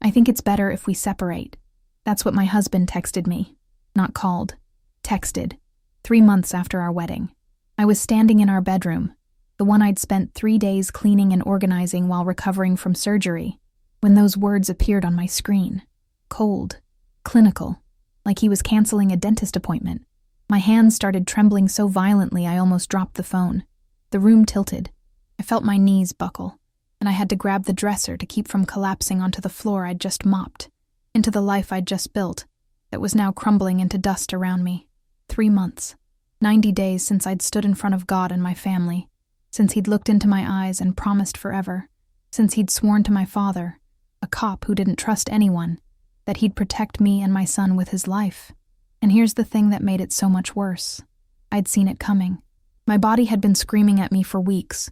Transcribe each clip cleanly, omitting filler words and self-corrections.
I think it's better if we separate. That's what my husband texted me. Not called. Texted. 3 months after our wedding. I was standing in our bedroom, the one I'd spent 3 days cleaning and organizing while recovering from surgery, when those words appeared on my screen. Cold. Clinical. Like he was canceling a dentist appointment. My hands started trembling so violently I almost dropped the phone. The room tilted. I felt my knees buckle, and I had to grab the dresser to keep from collapsing onto the floor I'd just mopped, into the life I'd just built, that was now crumbling into dust around me. 3 months. 90 days since I'd stood in front of God and my family, since he'd looked into my eyes and promised forever, since he'd sworn to my father, a cop who didn't trust anyone, that he'd protect me and my son with his life. And here's the thing that made it so much worse. I'd seen it coming. My body had been screaming at me for weeks,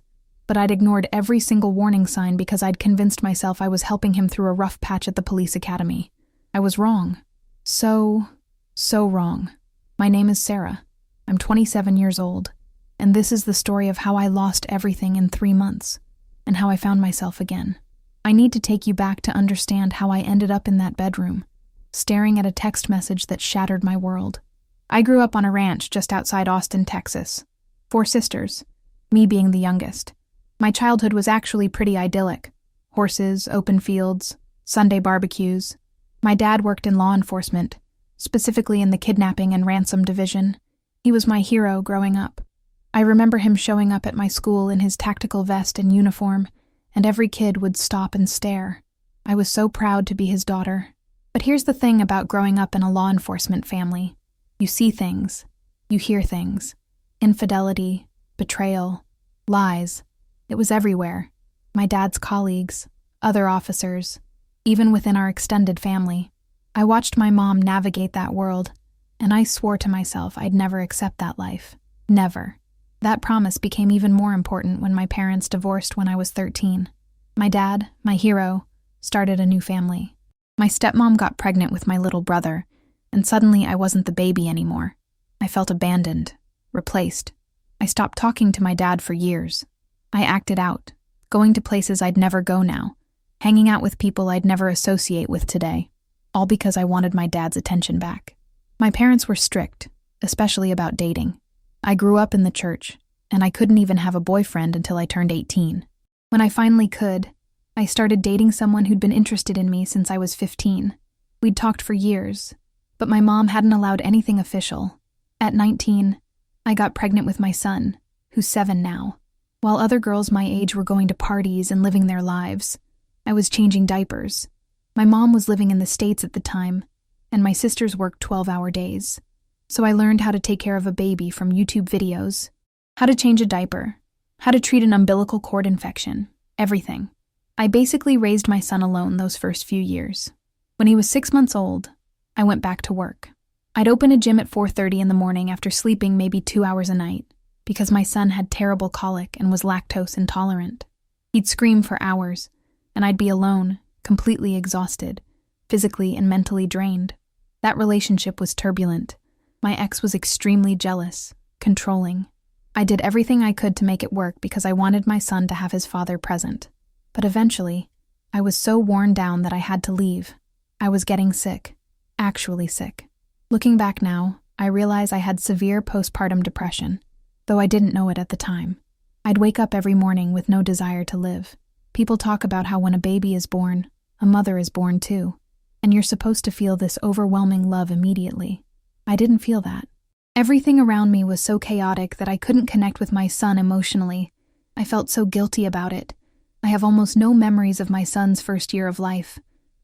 but I'd ignored every single warning sign because I'd convinced myself I was helping him through a rough patch at the police academy. I was wrong. So wrong. My name is Sarah. I'm 27 years old, and this is the story of how I lost everything in 3 months, and how I found myself again. I need to take you back to understand how I ended up in that bedroom, staring at a text message that shattered my world. I grew up on a ranch just outside Austin, Texas. 4 sisters, me being the youngest. My childhood was actually pretty idyllic. Horses, open fields, Sunday barbecues. My dad worked in law enforcement, specifically in the kidnapping and ransom division. He was my hero growing up. I remember him showing up at my school in his tactical vest and uniform, and every kid would stop and stare. I was so proud to be his daughter. But here's the thing about growing up in a law enforcement family. You see things. You hear things. Infidelity, betrayal, lies. It was everywhere. My dad's colleagues, other officers, even within our extended family. I watched my mom navigate that world, and I swore to myself I'd never accept that life. Never. That promise became even more important when my parents divorced when I was 13. My dad, my hero, started a new family. My stepmom got pregnant with my little brother, and suddenly I wasn't the baby anymore. I felt abandoned, replaced. I stopped talking to my dad for years. I acted out, going to places I'd never go now, hanging out with people I'd never associate with today, all because I wanted my dad's attention back. My parents were strict, especially about dating. I grew up in the church, and I couldn't even have a boyfriend until I turned 18. When I finally could, I started dating someone who'd been interested in me since I was 15. We'd talked for years, but my mom hadn't allowed anything official. At 19, I got pregnant with my son, who's 7 now. While other girls my age were going to parties and living their lives, I was changing diapers. My mom was living in the States at the time, and my sisters worked 12-hour days. So I learned how to take care of a baby from YouTube videos, how to change a diaper, how to treat an umbilical cord infection, everything. I basically raised my son alone those first few years. When he was 6 months old, I went back to work. I'd open a gym at 4:30 in the morning after sleeping maybe 2 hours a night, because my son had terrible colic and was lactose intolerant. He'd scream for hours, and I'd be alone, completely exhausted, physically and mentally drained. That relationship was turbulent. My ex was extremely jealous, controlling. I did everything I could to make it work because I wanted my son to have his father present. But eventually, I was so worn down that I had to leave. I was getting sick, actually sick. Looking back now, I realize I had severe postpartum depression, though I didn't know it at the time. I'd wake up every morning with no desire to live. People talk about how when a baby is born, a mother is born too, and you're supposed to feel this overwhelming love immediately. I didn't feel that. Everything around me was so chaotic that I couldn't connect with my son emotionally. I felt so guilty about it. I have almost no memories of my son's first year of life.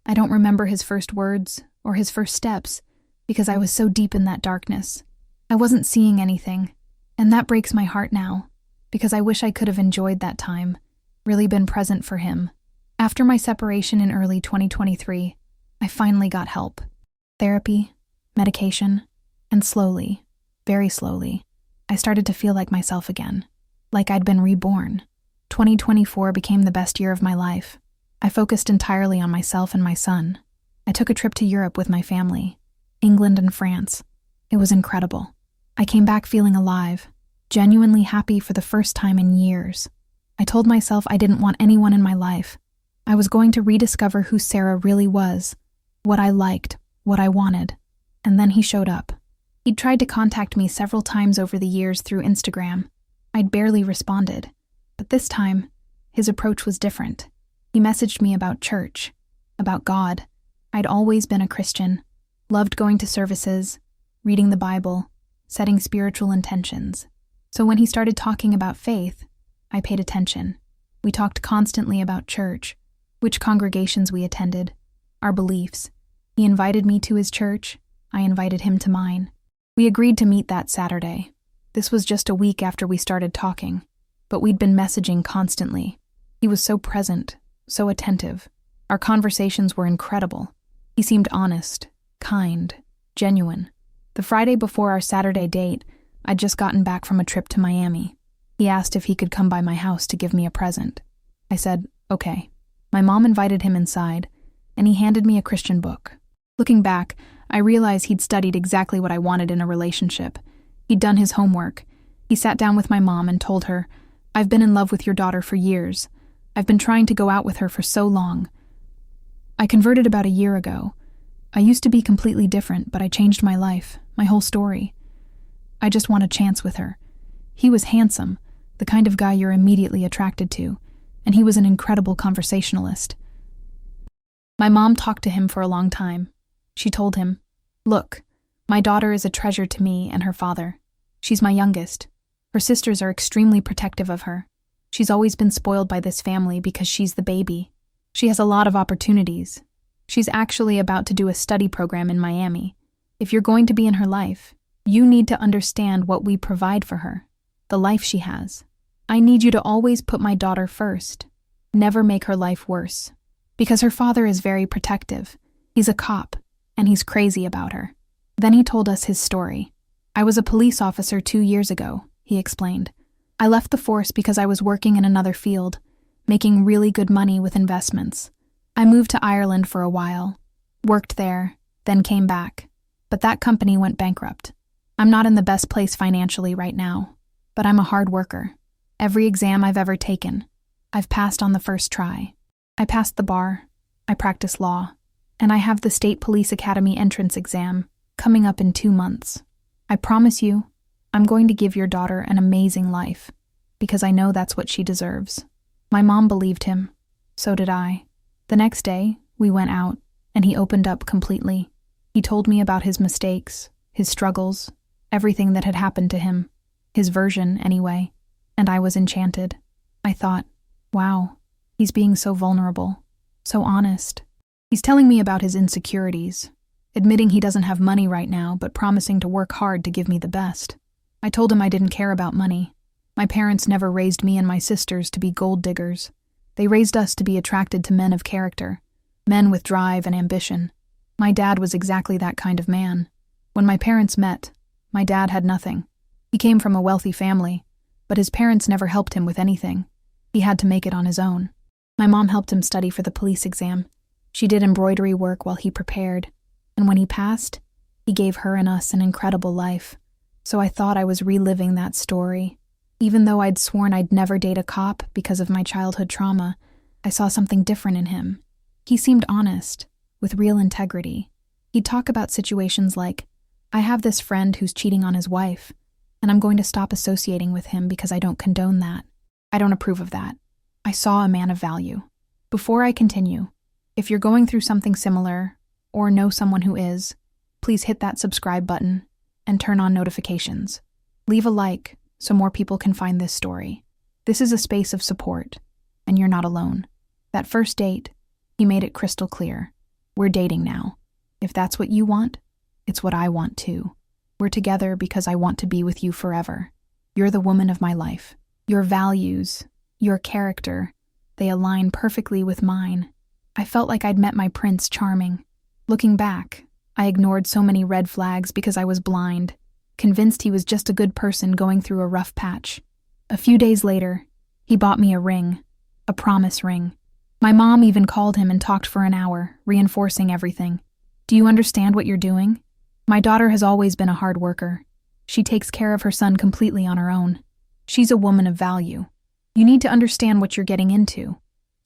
I don't remember his first words or his first steps because I was so deep in that darkness. I wasn't seeing anything, and that breaks my heart now because I wish I could have enjoyed that time, really been present for him. After my separation in early 2023, I finally got help. Therapy, medication, and slowly, very slowly, I started to feel like myself again, like I'd been reborn. 2024 became the best year of my life. I focused entirely on myself and my son. I took a trip to Europe with my family, England and France. It was incredible. I came back feeling alive, genuinely happy for the first time in years. I told myself I didn't want anyone in my life, I was going to rediscover who Sarah really was, what I liked, what I wanted. And then he showed up. He'd tried to contact me several times over the years through Instagram. I'd barely responded. But this time, his approach was different. He messaged me about church, about God. I'd always been a Christian, loved going to services, reading the Bible, setting spiritual intentions. So when he started talking about faith, I paid attention. We talked constantly about church, which congregations we attended, our beliefs. He invited me to his church. I invited him to mine. We agreed to meet that Saturday. This was just a week after we started talking, but we'd been messaging constantly. He was so present, so attentive. Our conversations were incredible. He seemed honest, kind, genuine. The Friday before our Saturday date, I'd just gotten back from a trip to Miami. He asked if he could come by my house to give me a present. I said, okay. My mom invited him inside, and he handed me a Christian book. Looking back, I realized he'd studied exactly what I wanted in a relationship. He'd done his homework. He sat down with my mom and told her, I've been in love with your daughter for years. I've been trying to go out with her for so long. I converted about a year ago. I used to be completely different, but I changed my life, my whole story. I just want a chance with her. He was handsome, the kind of guy you're immediately attracted to, and he was an incredible conversationalist. My mom talked to him for a long time. She told him, look, my daughter is a treasure to me and her father. She's my youngest. Her sisters are extremely protective of her. She's always been spoiled by this family because she's the baby. She has a lot of opportunities. She's actually about to do a study program in Miami. If you're going to be in her life, you need to understand what we provide for her, the life she has. I need you to always put my daughter first. Never make her life worse. Because her father is very protective. He's a cop, and he's crazy about her. Then he told us his story. I was a police officer 2 years ago, he explained. I left the force because I was working in another field, making really good money with investments. I moved to Ireland for a while, worked there, then came back. But that company went bankrupt. I'm not in the best place financially right now, but I'm a hard worker. Every exam I've ever taken, I've passed on the first try. I passed the bar, I practice law, and I have the State Police Academy entrance exam coming up in 2 months. I promise you, I'm going to give your daughter an amazing life, because I know that's what she deserves. My mom believed him. So did I. The next day, we went out, and he opened up completely. He told me about his mistakes, his struggles, everything that had happened to him. His version, anyway. And I was enchanted. I thought, wow, he's being so vulnerable, so honest. He's telling me about his insecurities, admitting he doesn't have money right now, but promising to work hard to give me the best. I told him I didn't care about money. My parents never raised me and my sisters to be gold diggers. They raised us to be attracted to men of character, men with drive and ambition. My dad was exactly that kind of man. When my parents met, my dad had nothing. He came from a wealthy family, but his parents never helped him with anything. He had to make it on his own. My mom helped him study for the police exam. She did embroidery work while he prepared, and when he passed, he gave her and us an incredible life. So I thought I was reliving that story. Even though I'd sworn I'd never date a cop because of my childhood trauma, I saw something different in him. He seemed honest, with real integrity. He'd talk about situations like, I have this friend who's cheating on his wife, and I'm going to stop associating with him because I don't condone that. I don't approve of that. I saw a man of value. Before I continue, if you're going through something similar, or know someone who is, please hit that subscribe button and turn on notifications. Leave a like so more people can find this story. This is a space of support, and you're not alone. That first date, he made it crystal clear. We're dating now. If that's what you want, it's what I want too. We're together because I want to be with you forever. You're the woman of my life. Your values, your character, they align perfectly with mine. I felt like I'd met my Prince Charming. Looking back, I ignored so many red flags because I was blind, convinced he was just a good person going through a rough patch. A few days later, he bought me a ring, a promise ring. My mom even called him and talked for an hour, reinforcing everything. Do you understand what you're doing? My daughter has always been a hard worker. She takes care of her son completely on her own. She's a woman of value. You need to understand what you're getting into.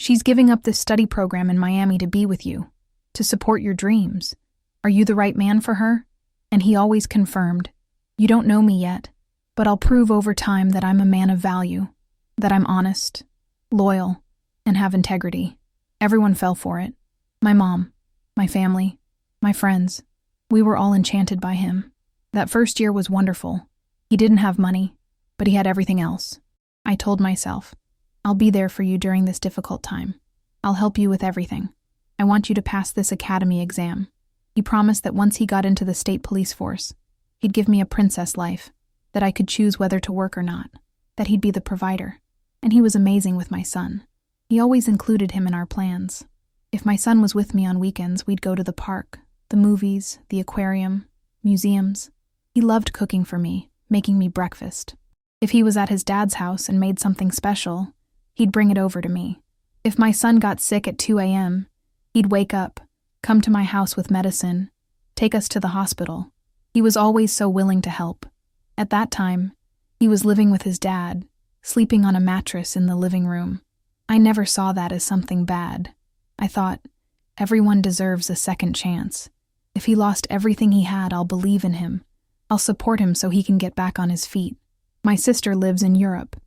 She's giving up this study program in Miami to be with you, to support your dreams. Are you the right man for her? And he always confirmed, you don't know me yet, but I'll prove over time that I'm a man of value, that I'm honest, loyal, and have integrity. Everyone fell for it. My mom, my family, my friends. We were all enchanted by him. That first year was wonderful. He didn't have money, but he had everything else. I told myself, I'll be there for you during this difficult time. I'll help you with everything. I want you to pass this academy exam. He promised that once he got into the state police force, he'd give me a princess life, that I could choose whether to work or not, that he'd be the provider. And he was amazing with my son. He always included him in our plans. If my son was with me on weekends, we'd go to the park, the movies, the aquarium, museums. He loved cooking for me, making me breakfast. If he was at his dad's house and made something special, he'd bring it over to me. If my son got sick at 2 a.m., he'd wake up, come to my house with medicine, take us to the hospital. He was always so willing to help. At that time, he was living with his dad, sleeping on a mattress in the living room. I never saw that as something bad. I thought, everyone deserves a second chance. If he lost everything he had, I'll believe in him. I'll support him so he can get back on his feet. My sister lives in Europe,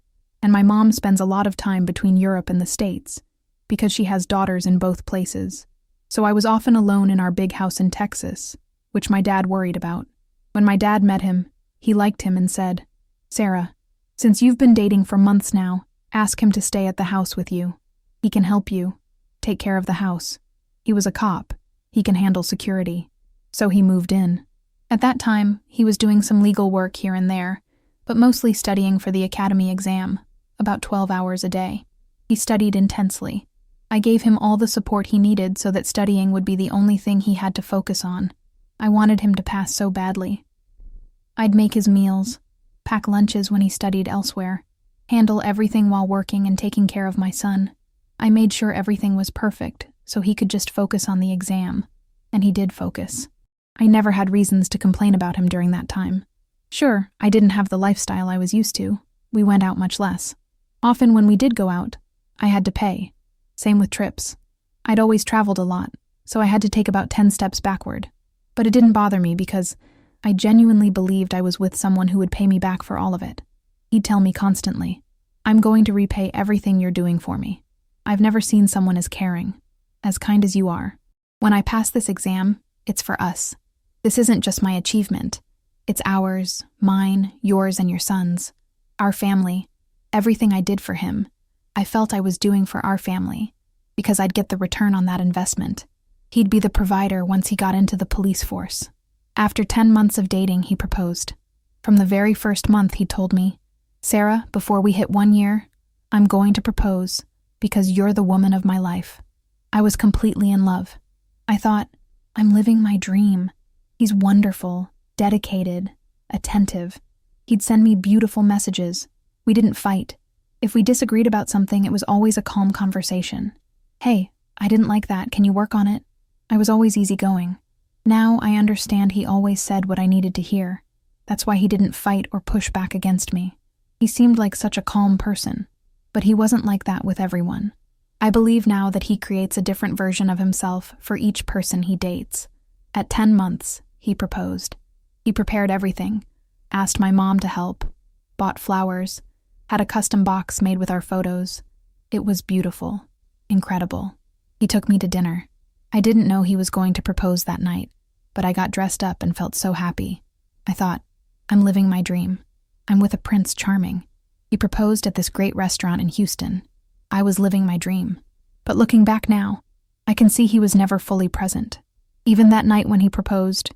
and my mom spends a lot of time between Europe and the States, because she has daughters in both places. So I was often alone in our big house in Texas, which my dad worried about. When my dad met him, he liked him and said, Sarah, since you've been dating for months now, ask him to stay at the house with you. He can help you, take care of the house. He was a cop. He can handle security. So he moved in. At that time, he was doing some legal work here and there, but mostly studying for the academy exam, about 12 hours a day. He studied intensely. I gave him all the support he needed so that studying would be the only thing he had to focus on. I wanted him to pass so badly. I'd make his meals, pack lunches when he studied elsewhere, handle everything while working and taking care of my son. I made sure everything was perfect so he could just focus on the exam, and he did focus. I never had reasons to complain about him during that time. Sure, I didn't have the lifestyle I was used to. We went out much less. Often when we did go out, I had to pay. Same with trips. I'd always traveled a lot, so I had to take about 10 steps backward. But it didn't bother me because I genuinely believed I was with someone who would pay me back for all of it. He'd tell me constantly, I'm going to repay everything you're doing for me. I've never seen someone as caring, as kind as you are. When I pass this exam, it's for us. This isn't just my achievement. It's ours, mine, yours, and your son's. Our family. Everything I did for him, I felt I was doing for our family, because I'd get the return on that investment. He'd be the provider once he got into the police force. After 10 months of dating, he proposed. From the very first month, he told me, Sarah, before we hit 1 year, I'm going to propose, because you're the woman of my life. I was completely in love. I thought, I'm living my dream. He's wonderful, dedicated, attentive. He'd send me beautiful messages. We didn't fight. If we disagreed about something, it was always a calm conversation. Hey, I didn't like that. Can you work on it? I was always easygoing. Now I understand he always said what I needed to hear. That's why he didn't fight or push back against me. He seemed like such a calm person, but he wasn't like that with everyone. I believe now that he creates a different version of himself for each person he dates. At 10 months, he proposed. He prepared everything, asked my mom to help, bought flowers, had a custom box made with our photos. It was beautiful, incredible. He took me to dinner. I didn't know he was going to propose that night, but I got dressed up and felt so happy. I thought, I'm living my dream. I'm with a Prince Charming. He proposed at this great restaurant in Houston. I was living my dream. But looking back now, I can see he was never fully present. Even that night when he proposed,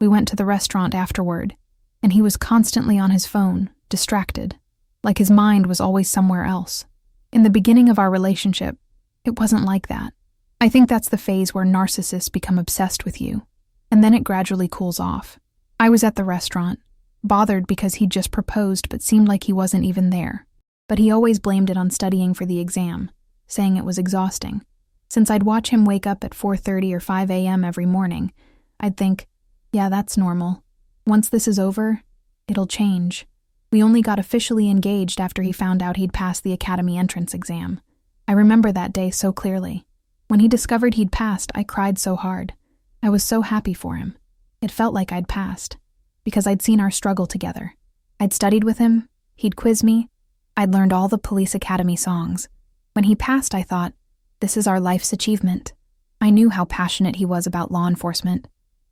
we went to the restaurant afterward, and he was constantly on his phone, distracted, like his mind was always somewhere else. In the beginning of our relationship, it wasn't like that. I think that's the phase where narcissists become obsessed with you, and then it gradually cools off. I was at the restaurant, bothered because he'd just proposed but seemed like he wasn't even there. But he always blamed it on studying for the exam, saying it was exhausting. Since I'd watch him wake up at 4:30 or 5 a.m. every morning, I'd think, yeah, that's normal. Once this is over, it'll change. We only got officially engaged after he found out he'd passed the academy entrance exam. I remember that day so clearly. When he discovered he'd passed, I cried so hard. I was so happy for him. It felt like I'd passed, because I'd seen our struggle together. I'd studied with him, he'd quiz me, I'd learned all the police academy songs. When he passed, I thought, this is our life's achievement. I knew how passionate he was about law enforcement,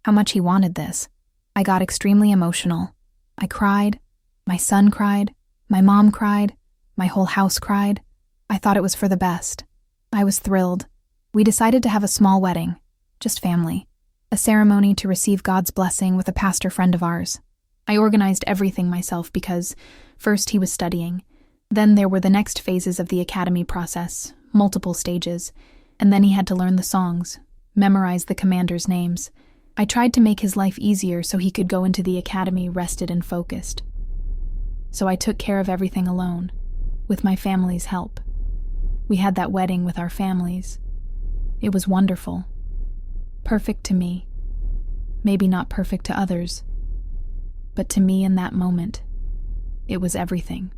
how much he wanted this. I got extremely emotional. I cried, my son cried, my mom cried, my whole house cried. I thought it was for the best. I was thrilled. We decided to have a small wedding, just family, a ceremony to receive God's blessing with a pastor friend of ours. I organized everything myself because, first he was studying, then there were the next phases of the academy process, multiple stages, and then he had to learn the songs, memorize the commanders' names. I tried to make his life easier so he could go into the academy rested and focused. So I took care of everything alone, with my family's help. We had that wedding with our families. It was wonderful. Perfect to me. Maybe not perfect to others. But to me in that moment, it was everything.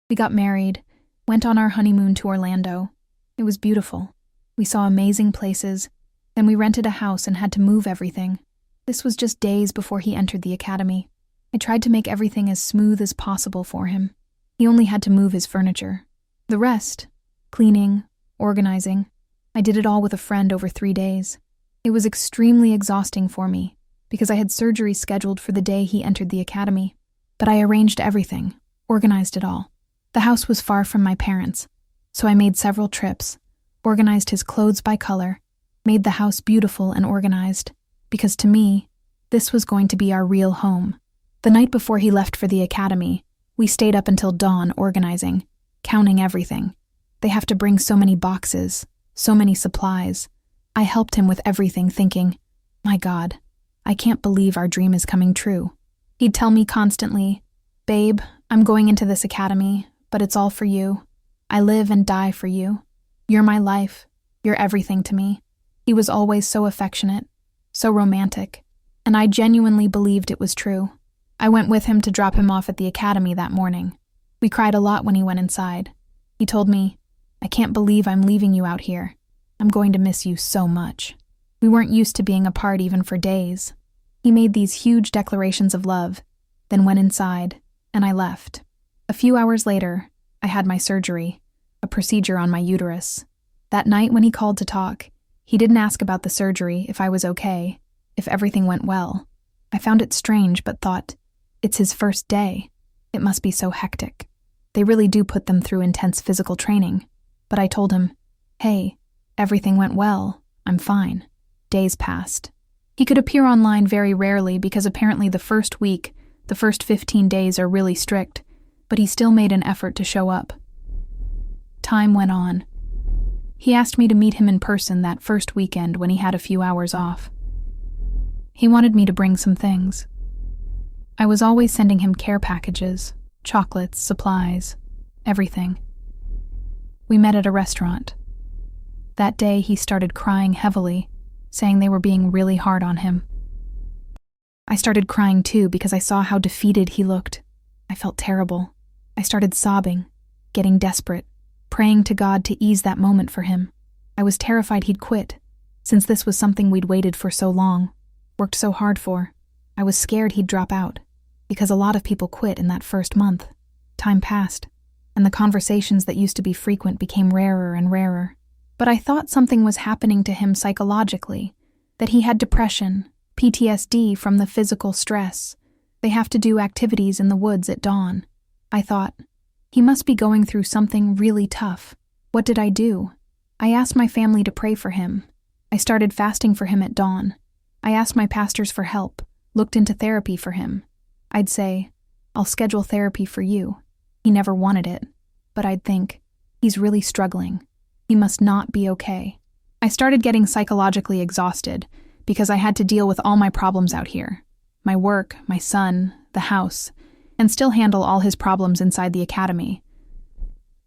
We got married, went on our honeymoon to Orlando. It was beautiful. We saw amazing places. Then we rented a house and had to move everything. This was just days before he entered the academy. I tried to make everything as smooth as possible for him. He only had to move his furniture. The rest, cleaning, organizing, I did it all with a friend over 3 days. It was extremely exhausting for me because I had surgery scheduled for the day he entered the academy. But I arranged everything, organized it all. The house was far from my parents, so I made several trips, organized his clothes by color, made the house beautiful and organized, because to me, this was going to be our real home. The night before he left for the academy, we stayed up until dawn organizing, counting everything. They have to bring so many boxes, so many supplies. I helped him with everything, thinking, my God, I can't believe our dream is coming true. He'd tell me constantly, babe, I'm going into this academy, but it's all for you. I live and die for you. You're my life. You're everything to me. He was always so affectionate, so romantic, and I genuinely believed it was true. I went with him to drop him off at the academy that morning. We cried a lot when he went inside. He told me, I can't believe I'm leaving you out here. I'm going to miss you so much. We weren't used to being apart even for days. He made these huge declarations of love, then went inside, and I left. A few hours later, I had my surgery, a procedure on my uterus. That night when he called to talk, he didn't ask about the surgery, if I was okay, if everything went well. I found it strange, but thought, it's his first day. It must be so hectic. They really do put them through intense physical training. But I told him, hey, everything went well. I'm fine. Days passed. He could appear online very rarely because apparently the first week, the first 15 days are really strict, but he still made an effort to show up. Time went on. He asked me to meet him in person that first weekend when he had a few hours off. He wanted me to bring some things. I was always sending him care packages, chocolates, supplies, everything. We met at a restaurant. That day he started crying heavily, saying they were being really hard on him. I started crying too because I saw how defeated he looked. I felt terrible. I started sobbing, getting desperate, praying to God to ease that moment for him. I was terrified he'd quit, since this was something we'd waited for so long, worked so hard for. I was scared he'd drop out, because a lot of people quit in that first month. Time passed, and the conversations that used to be frequent became rarer and rarer. But I thought something was happening to him psychologically, that he had depression, PTSD from the physical stress. They have to do activities in the woods at dawn. I thought, he must be going through something really tough. What did I do? I asked my family to pray for him. I started fasting for him at dawn. I asked my pastors for help, looked into therapy for him. I'd say, I'll schedule therapy for you. He never wanted it, but I'd think, he's really struggling. He must not be okay. I started getting psychologically exhausted because I had to deal with all my problems out here. My work, my son, the house, and still handle all his problems inside the academy.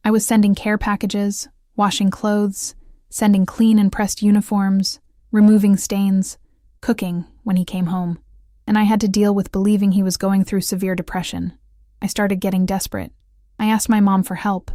I was sending care packages, washing clothes, sending clean and pressed uniforms, removing stains, cooking when he came home. And I had to deal with believing he was going through severe depression. I started getting desperate. I asked my mom for help,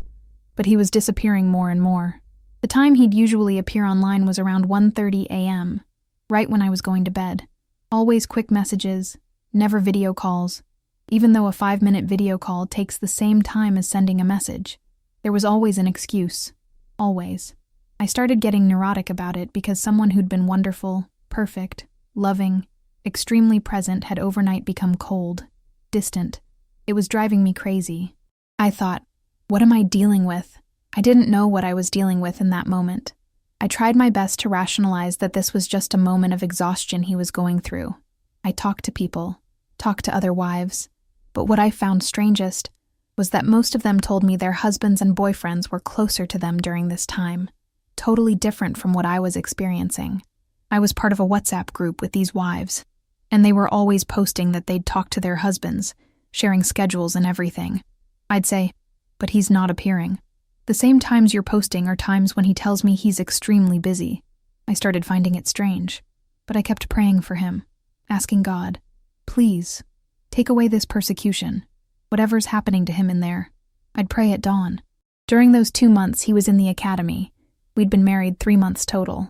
but he was disappearing more and more. The time he'd usually appear online was around 1:30 a.m., right when I was going to bed. Always quick messages, never video calls, even though a 5-minute video call takes the same time as sending a message. There was always an excuse. Always. I started getting neurotic about it because someone who'd been wonderful, perfect, loving, extremely present had overnight become cold, distant. It was driving me crazy. I thought, what am I dealing with? I didn't know what I was dealing with in that moment. I tried my best to rationalize that this was just a moment of exhaustion he was going through. I talked to people, talked to other wives, but what I found strangest was that most of them told me their husbands and boyfriends were closer to them during this time, totally different from what I was experiencing. I was part of a WhatsApp group with these wives, and they were always posting that they'd talk to their husbands, sharing schedules and everything. I'd say, but he's not appearing. The same times you're posting are times when he tells me he's extremely busy. I started finding it strange, but I kept praying for him, asking God, please, take away this persecution, whatever's happening to him in there. I'd pray at dawn. During those 2 months he was in the academy. We'd been married 3 months total.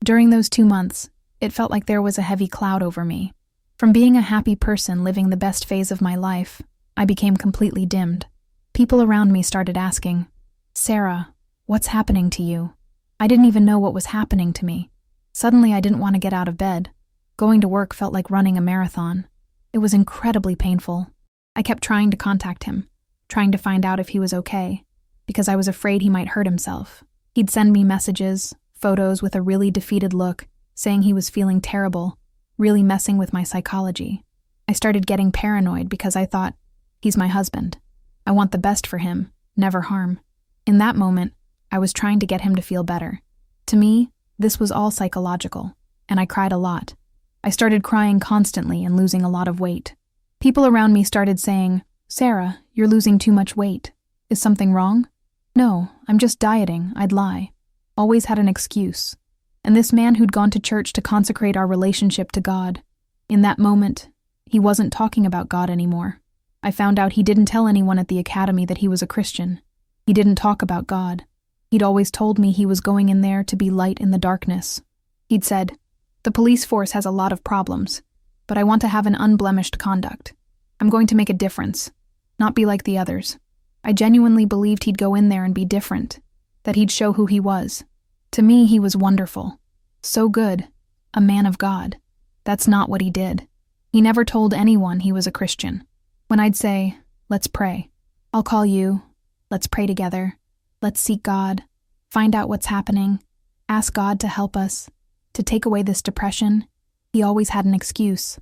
During those 2 months, it felt like there was a heavy cloud over me. From being a happy person living the best phase of my life, I became completely dimmed. People around me started asking, Sarah, what's happening to you? I didn't even know what was happening to me. Suddenly I didn't want to get out of bed. Going to work felt like running a marathon. It was incredibly painful. I kept trying to contact him, trying to find out if he was okay, because I was afraid he might hurt himself. He'd send me messages, photos with a really defeated look, saying he was feeling terrible, really messing with my psychology. I started getting paranoid because I thought, he's my husband. I want the best for him, never harm. In that moment, I was trying to get him to feel better. To me, this was all psychological, and I cried a lot. I started crying constantly and losing a lot of weight. People around me started saying, Sarah, you're losing too much weight. Is something wrong? No, I'm just dieting, I'd lie. Always had an excuse. And this man who'd gone to church to consecrate our relationship to God, in that moment, he wasn't talking about God anymore. I found out he didn't tell anyone at the academy that he was a Christian. He didn't talk about God. He'd always told me he was going in there to be light in the darkness. He'd said, the police force has a lot of problems, but I want to have an unblemished conduct. I'm going to make a difference, not be like the others. I genuinely believed he'd go in there and be different, that he'd show who he was. To me, he was wonderful. So good. A man of God. That's not what he did. He never told anyone he was a Christian. When I'd say, let's pray. I'll call you. Let's pray together. Let's seek God. Find out what's happening. Ask God to help us. To take away this depression. He always had an excuse.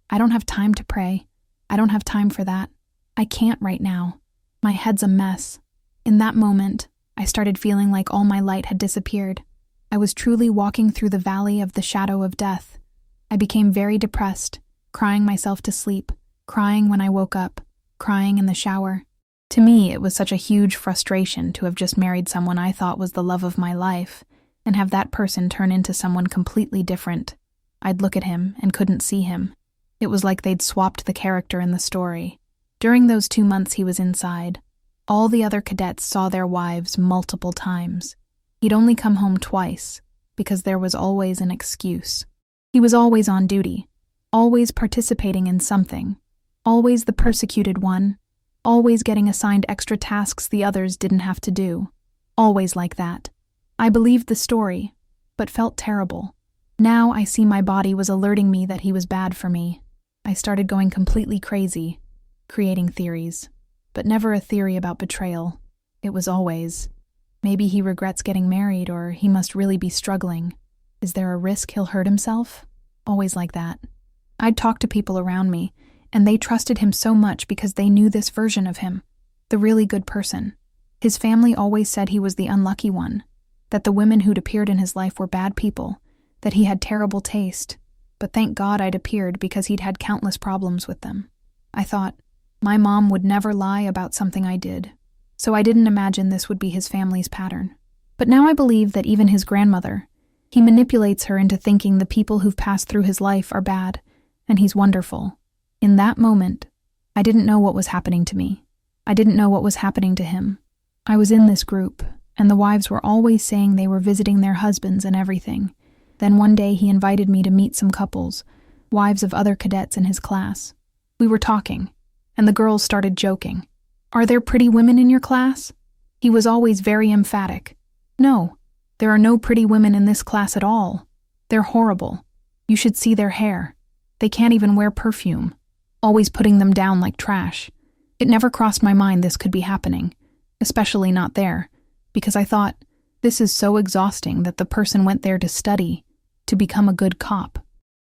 I don't have time to pray. I don't have time for that. I can't right now. My head's a mess. In that moment, I started feeling like all my light had disappeared. I was truly walking through the valley of the shadow of death. I became very depressed, crying myself to sleep, crying when I woke up, crying in the shower. To me, it was such a huge frustration to have just married someone I thought was the love of my life, and have that person turn into someone completely different. I'd look at him and couldn't see him. It was like they'd swapped the character in the story. During those 2 months he was inside, all the other cadets saw their wives multiple times. He'd only come home twice, because there was always an excuse. He was always on duty, always participating in something, always the persecuted one, always getting assigned extra tasks the others didn't have to do. Always like that. I believed the story, but felt terrible. Now I see my body was alerting me that he was bad for me. I started going completely crazy, creating theories, but never a theory about betrayal. It was always, maybe he regrets getting married, or he must really be struggling. Is there a risk he'll hurt himself? Always like that. I'd talk to people around me, and they trusted him so much because they knew this version of him, the really good person. His family always said he was the unlucky one, that the women who'd appeared in his life were bad people, that he had terrible taste, but thank God I'd appeared because he'd had countless problems with them. I thought, my mom would never lie about something I did, so I didn't imagine this would be his family's pattern. But now I believe that even his grandmother, he manipulates her into thinking the people who've passed through his life are bad, and he's wonderful. In that moment, I didn't know what was happening to me. I didn't know what was happening to him. I was in this group, and the wives were always saying they were visiting their husbands and everything. Then one day he invited me to meet some couples, wives of other cadets in his class. We were talking, and the girls started joking. "Are there pretty women in your class?" He was always very emphatic. "No, there are no pretty women in this class at all. They're horrible. You should see their hair. They can't even wear perfume. Always putting them down like trash." It never crossed my mind this could be happening, especially not there, because I thought, this is so exhausting that the person went there to study, to become a good cop.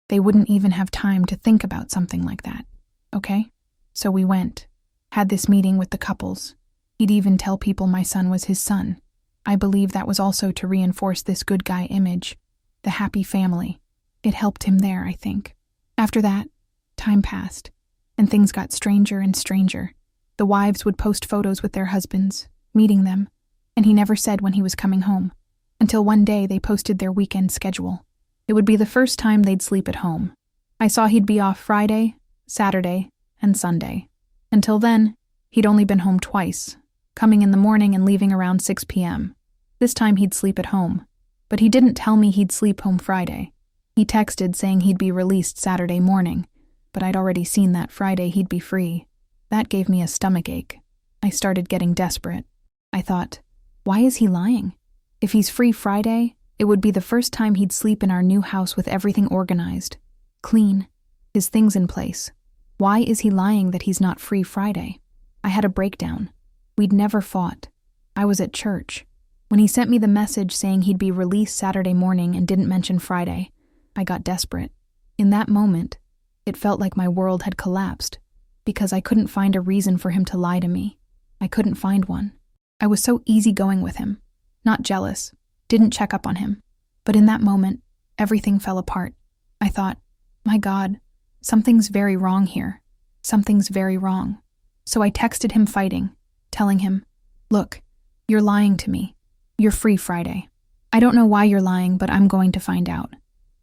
They wouldn't even have time to think about something like that. Okay? So we went, had this meeting with the couples. He'd even tell people my son was his son. I believe that was also to reinforce this good guy image, the happy family. It helped him there, I think. After that, time passed, and things got stranger and stranger. The wives would post photos with their husbands, meeting them, and he never said when he was coming home, until one day they posted their weekend schedule. It would be the first time they'd sleep at home. I saw he'd be off Friday, Saturday, and Sunday. Until then, he'd only been home twice, coming in the morning and leaving around 6 p.m. This time he'd sleep at home, but he didn't tell me he'd sleep home Friday. He texted saying he'd be released Saturday morning, but I'd already seen that Friday he'd be free. That gave me a stomachache. I started getting desperate. I thought, why is he lying? If he's free Friday, it would be the first time he'd sleep in our new house with everything organized, clean, his things in place. Why is he lying that he's not free Friday? I had a breakdown. We'd never fought. I was at church. When he sent me the message saying he'd be released Saturday morning and didn't mention Friday, I got desperate. In that moment, it felt like my world had collapsed, because I couldn't find a reason for him to lie to me. I couldn't find one. I was so easygoing with him, not jealous, didn't check up on him. But in that moment, everything fell apart. I thought, my God, something's very wrong here. Something's very wrong. So I texted him fighting, telling him, look, you're lying to me. You're free Friday. I don't know why you're lying, but I'm going to find out.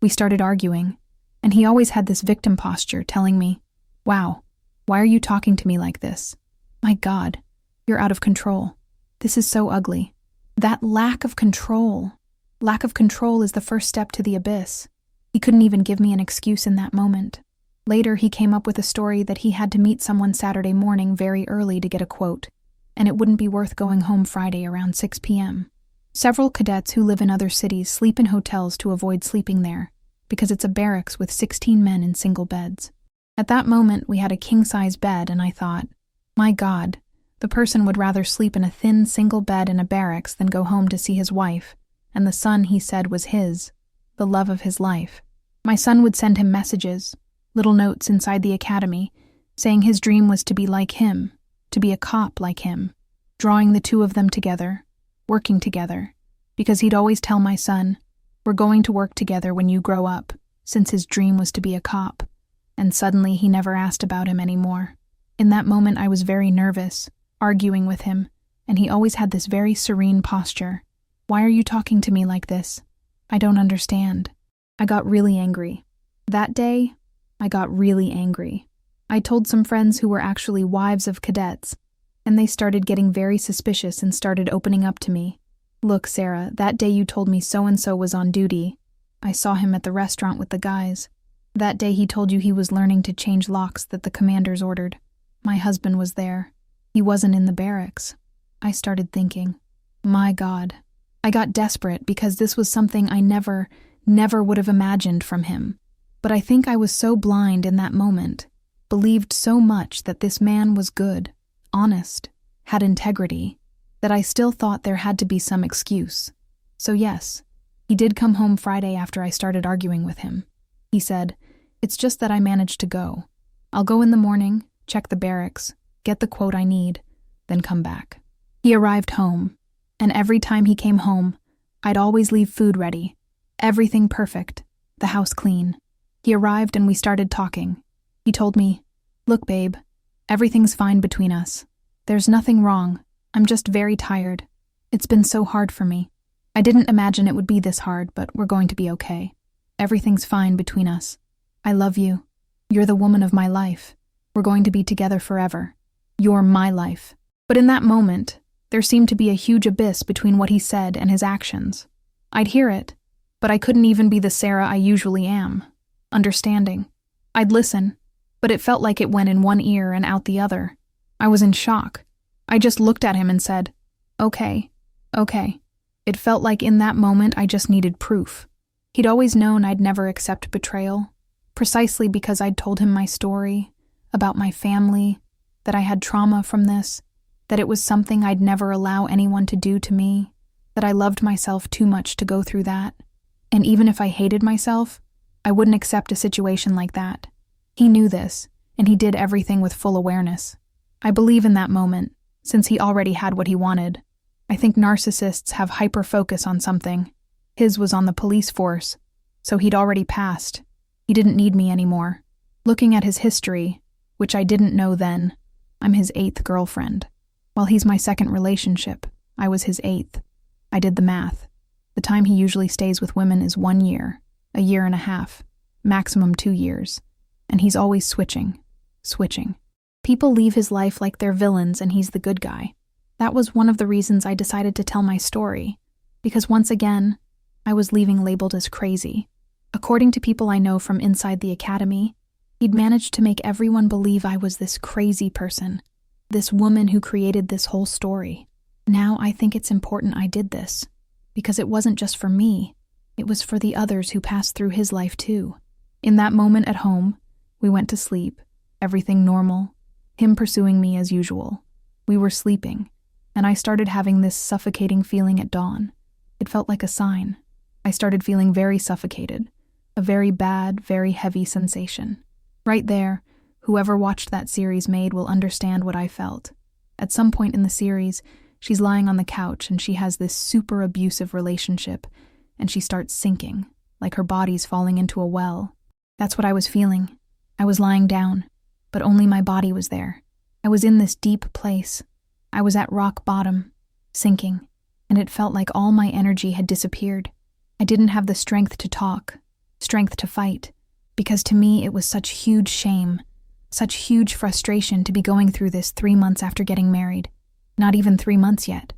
We started arguing, and he always had this victim posture telling me, wow, why are you talking to me like this? My God, you're out of control. This is so ugly. That lack of control. Lack of control is the first step to the abyss. He couldn't even give me an excuse in that moment. Later, he came up with a story that he had to meet someone Saturday morning very early to get a quote, and it wouldn't be worth going home Friday around 6 p.m. Several cadets who live in other cities sleep in hotels to avoid sleeping there, because it's a barracks with 16 men in single beds. At that moment, we had a king-size bed, and I thought, my God, the person would rather sleep in a thin single bed in a barracks than go home to see his wife, and the son he said was his, the love of his life. My son would send him messages, little notes inside the academy, saying his dream was to be like him, to be a cop like him, drawing the two of them together, working together, because he'd always tell my son, we're going to work together when you grow up, since his dream was to be a cop. And suddenly he never asked about him anymore. In that moment I was very nervous, arguing with him, and he always had this very serene posture. Why are you talking to me like this? I don't understand. I got really angry. That day, I got really angry. I told some friends who were actually wives of cadets, and they started getting very suspicious and started opening up to me. Look, Sarah, that day you told me so-and-so was on duty. I saw him at the restaurant with the guys. That day he told you he was learning to change locks that the commanders ordered. My husband was there. He wasn't in the barracks. I started thinking, my God. I got desperate because this was something I never would have imagined from him. But I think I was so blind in that moment, believed so much that this man was good, honest, had integrity, that I still thought there had to be some excuse. So yes, he did come home Friday after I started arguing with him. He said, it's just that I managed to go. I'll go in the morning, check the barracks, get the quote I need, then come back. He arrived home, and every time he came home, I'd always leave food ready, everything perfect, the house clean. He arrived and we started talking. He told me, look, babe, everything's fine between us. There's nothing wrong. I'm just very tired. It's been so hard for me. I didn't imagine it would be this hard, but we're going to be okay. Everything's fine between us. I love you. You're the woman of my life. We're going to be together forever. You're my life. But in that moment, There seemed to be a huge abyss between what he said and his actions. I'd hear it, but I couldn't even be the Sarah I usually am, understanding. I'd listen, but it felt like it went in one ear and out the other. I was in shock. I just looked at him and said, okay. It felt like in that moment I just needed proof. He'd always known I'd never accept betrayal, precisely because I'd told him my story, about my family, that I had trauma from this, that it was something I'd never allow anyone to do to me, that I loved myself too much to go through that. And even if I hated myself, I wouldn't accept a situation like that. He knew this, and he did everything with full awareness. I believe in that moment, since he already had what he wanted. I think narcissists have hyper-focus on something. His was on the police force, so he'd already passed. He didn't need me anymore. Looking at his history, which I didn't know then, I'm his 8th girlfriend. While he's my 2nd relationship, I was his 8th. I did the math. The time he usually stays with women is 1 year, a year and a half, maximum 2 years. And he's always switching. People leave his life like they're villains and he's the good guy. That was one of the reasons I decided to tell my story, because once again, I was leaving labeled as crazy. According to people I know from inside the academy, he'd managed to make everyone believe I was this crazy person, this woman who created this whole story. Now I think it's important I did this, because it wasn't just for me, it was for the others who passed through his life too. In that moment at home, we went to sleep, everything normal, him pursuing me as usual. We were sleeping, and I started having this suffocating feeling at dawn. It felt like a sign. I started feeling very suffocated, a very bad, very heavy sensation. Right there, whoever watched that series made will understand what I felt. At some point in the series, she's lying on the couch and she has this super abusive relationship, and she starts sinking, like her body's falling into a well. That's what I was feeling. I was lying down, but only my body was there. I was in this deep place. I was at rock bottom, sinking, and it felt like all my energy had disappeared. I didn't have the strength to talk, strength to fight, because to me it was such huge shame, such huge frustration to be going through this 3 months after getting married. Not even 3 months yet.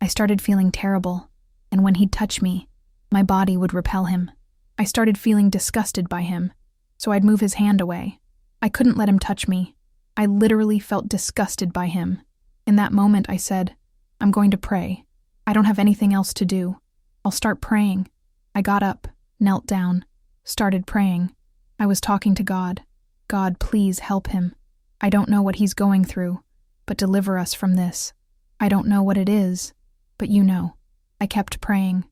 I started feeling terrible, and when he'd touch me, my body would repel him. I started feeling disgusted by him, so I'd move his hand away. I couldn't let him touch me. I literally felt disgusted by him. In that moment, I said, I'm going to pray. I don't have anything else to do. I'll start praying. I got up, knelt down, started praying. I was talking to God. God, please help him. I don't know what he's going through, but deliver us from this. I don't know what it is, but you know. I kept praying.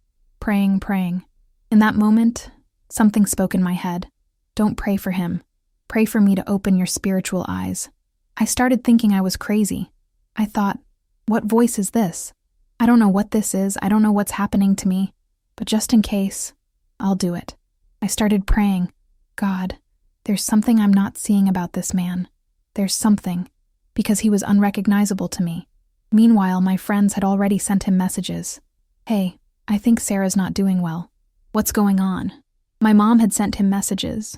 In that moment, something spoke in my head. Don't pray for him. Pray for me to open your spiritual eyes. I started thinking I was crazy. I thought, what voice is this? I don't know what this is. I don't know what's happening to me. But just in case, I'll do it. I started praying. God, there's something I'm not seeing about this man. There's something, because he was unrecognizable to me. Meanwhile, my friends had already sent him messages. Hey, I think Sarah's not doing well. What's going on? My mom had sent him messages.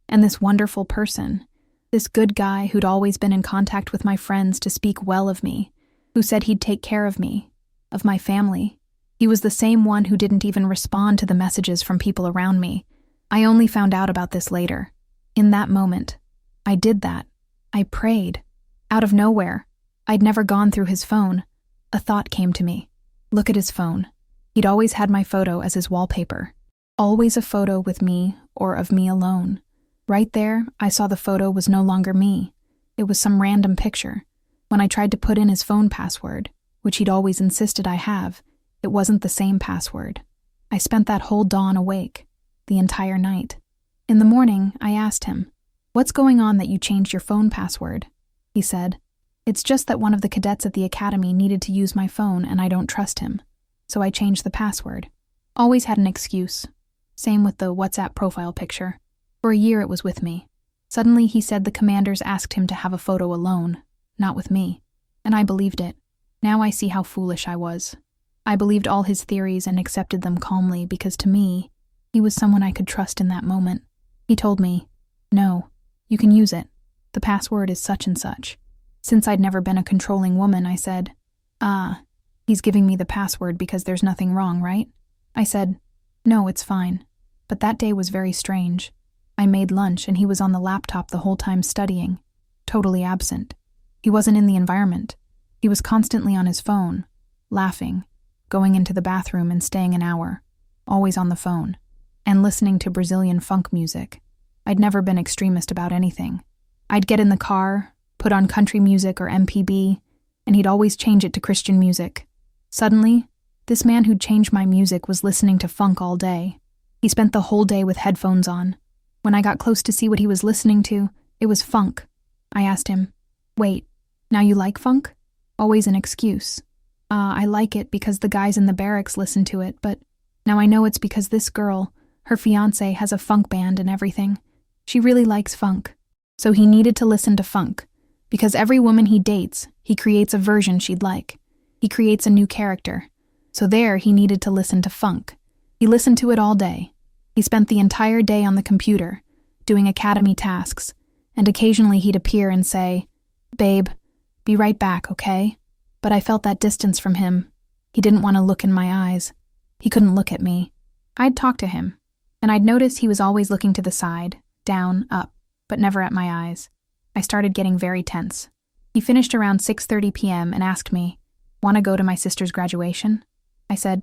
And this wonderful person, this good guy who'd always been in contact with my friends to speak well of me, who said he'd take care of me, of my family. He was the same one who didn't even respond to the messages from people around me. I only found out about this later. In that moment, I did that. I prayed. Out of nowhere, I'd never gone through his phone. A thought came to me. Look at his phone. He'd always had my photo as his wallpaper. Always a photo with me or of me alone. Right there, I saw the photo was no longer me. It was some random picture. When I tried to put in his phone password, which he'd always insisted I have, it wasn't the same password. I spent that whole dawn awake, the entire night. In the morning, I asked him, "What's going on that you changed your phone password?" He said, "It's just that one of the cadets at the academy needed to use my phone and I don't trust him. So I changed the password." Always had an excuse. Same with the WhatsApp profile picture. For a year it was with me. Suddenly he said the commanders asked him to have a photo alone, not with me. And I believed it. Now I see how foolish I was. I believed all his theories and accepted them calmly because to me, he was someone I could trust in that moment. He told me, "No, you can use it. The password is such and such." Since I'd never been a controlling woman, I said, He's giving me the password because there's nothing wrong, right? I said, no, it's fine. But that day was very strange. I made lunch and he was on the laptop the whole time studying, totally absent. He wasn't in the environment. He was constantly on his phone, laughing, going into the bathroom and staying an hour, always on the phone, and listening to Brazilian funk music. I'd never been extremist about anything. I'd get in the car, put on country music or MPB, and he'd always change it to Christian music. Suddenly, this man who'd changed my music was listening to funk all day. He spent the whole day with headphones on. When I got close to see what he was listening to, it was funk. I asked him, wait, now you like funk? Always an excuse. I like it because the guys in the barracks listen to it, but now I know it's because this girl, her fiancé, has a funk band and everything. She really likes funk. So he needed to listen to funk, because every woman he dates, he creates a version she'd like. He creates a new character. So there he needed to listen to funk. He listened to it all day. He spent the entire day on the computer, doing academy tasks, and occasionally he'd appear and say, babe, be right back, okay? But I felt that distance from him. He didn't want to look in my eyes. He couldn't look at me. I'd talk to him, and I'd notice he was always looking to the side, down, up, but never at my eyes. I started getting very tense. He finished around 6:30 p.m. and asked me, want to go to my sister's graduation? I said,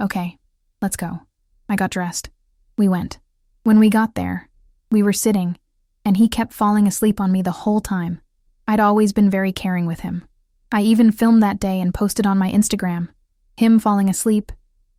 okay, let's go. I got dressed. We went. When we got there, we were sitting, and he kept falling asleep on me the whole time. I'd always been very caring with him. I even filmed that day and posted on my Instagram, him falling asleep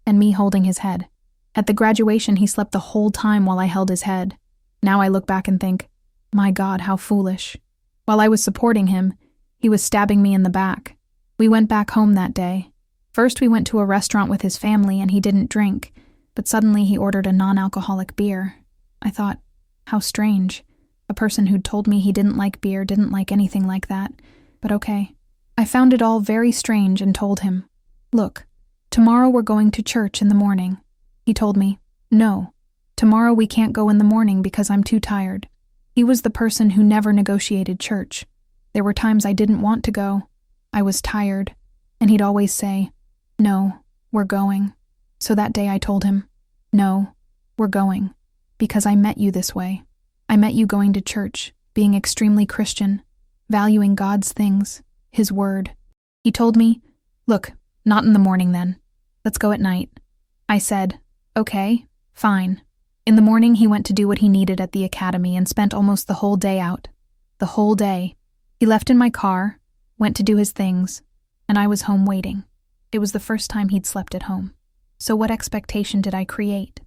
and me holding his head. At the graduation, he slept the whole time while I held his head. Now I look back and think, my God, how foolish. While I was supporting him, he was stabbing me in the back. We went back home that day. First, we went to a restaurant with his family and he didn't drink, but suddenly he ordered a non-alcoholic beer. I thought, how strange. A person who'd told me he didn't like beer didn't like anything like that, but okay. I found it all very strange and told him, look, tomorrow we're going to church in the morning. He told me, no, tomorrow we can't go in the morning because I'm too tired. He was the person who never negotiated church. There were times I didn't want to go. I was tired, and he'd always say, no, we're going. So that day I told him, no, we're going, because I met you this way. I met you going to church, being extremely Christian, valuing God's things, His word. He told me, look, not in the morning then. Let's go at night. I said, okay, fine. In the morning he went to do what he needed at the academy and spent almost the whole day out. The whole day. He left in my car, went to do his things, and I was home waiting. It was the first time he'd slept at home. So what expectation did I create?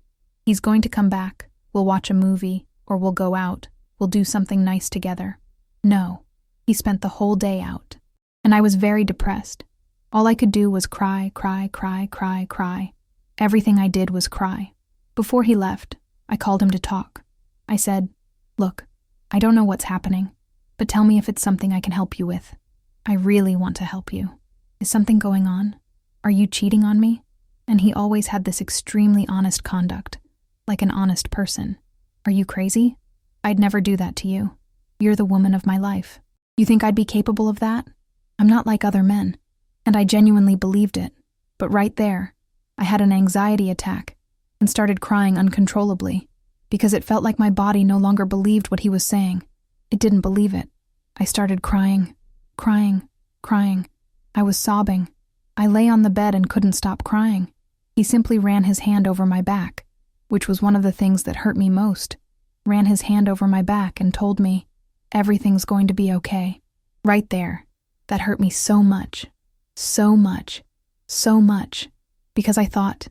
He's going to come back, we'll watch a movie, or we'll go out, we'll do something nice together. No, he spent the whole day out. And I was very depressed. All I could do was cry, cry, cry, cry, cry. Everything I did was cry. Before he left, I called him to talk. I said, look, I don't know what's happening, but tell me if it's something I can help you with. I really want to help you. Is something going on? Are you cheating on me? And he always had this extremely honest conduct, like an honest person. Are you crazy? I'd never do that to you. You're the woman of my life. You think I'd be capable of that? I'm not like other men. And I genuinely believed it. But right there, I had an anxiety attack and started crying uncontrollably because it felt like my body no longer believed what he was saying. It didn't believe it. I started crying, crying, crying. I was sobbing. I lay on the bed and couldn't stop crying. He simply ran his hand over my back, which was one of the things that hurt me most. Ran his hand over my back and told me, everything's going to be okay. Right there. That hurt me so much, so much, so much, because I thought,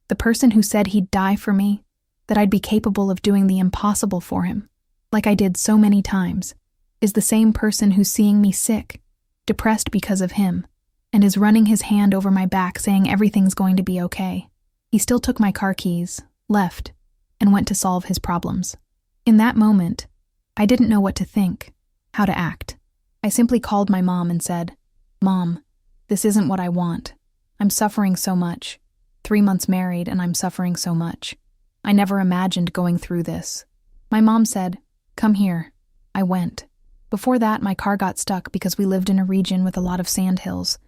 the person who said he'd die for me, that I'd be capable of doing the impossible for him, like I did so many times, is the same person who's seeing me sick, depressed because of him, and is running his hand over my back saying everything's going to be okay. He still took my car keys, left, and went to solve his problems. In that moment, I didn't know what to think, how to act. I simply called my mom and said, Mom, this isn't what I want. I'm suffering so much. 3 months married and I'm suffering so much. I never imagined going through this. My mom said, come here. I went. Before that, my car got stuck because we lived in a region with a lot of sand hills,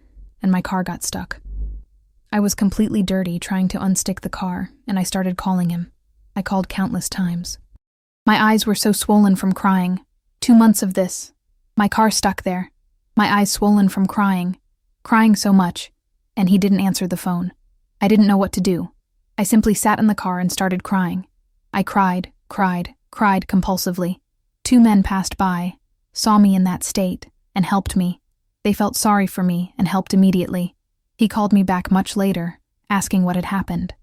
and my car got stuck. I was completely dirty trying to unstick the car, and I started calling him. I called countless times. My eyes were so swollen from crying. 2 months of this. My car stuck there. My eyes swollen from crying so much, and he didn't answer the phone. I didn't know what to do. I simply sat in the car and started crying. I cried compulsively. 2 men passed by, saw me in that state, and helped me. They felt sorry for me and helped immediately. He called me back much later, asking what had happened.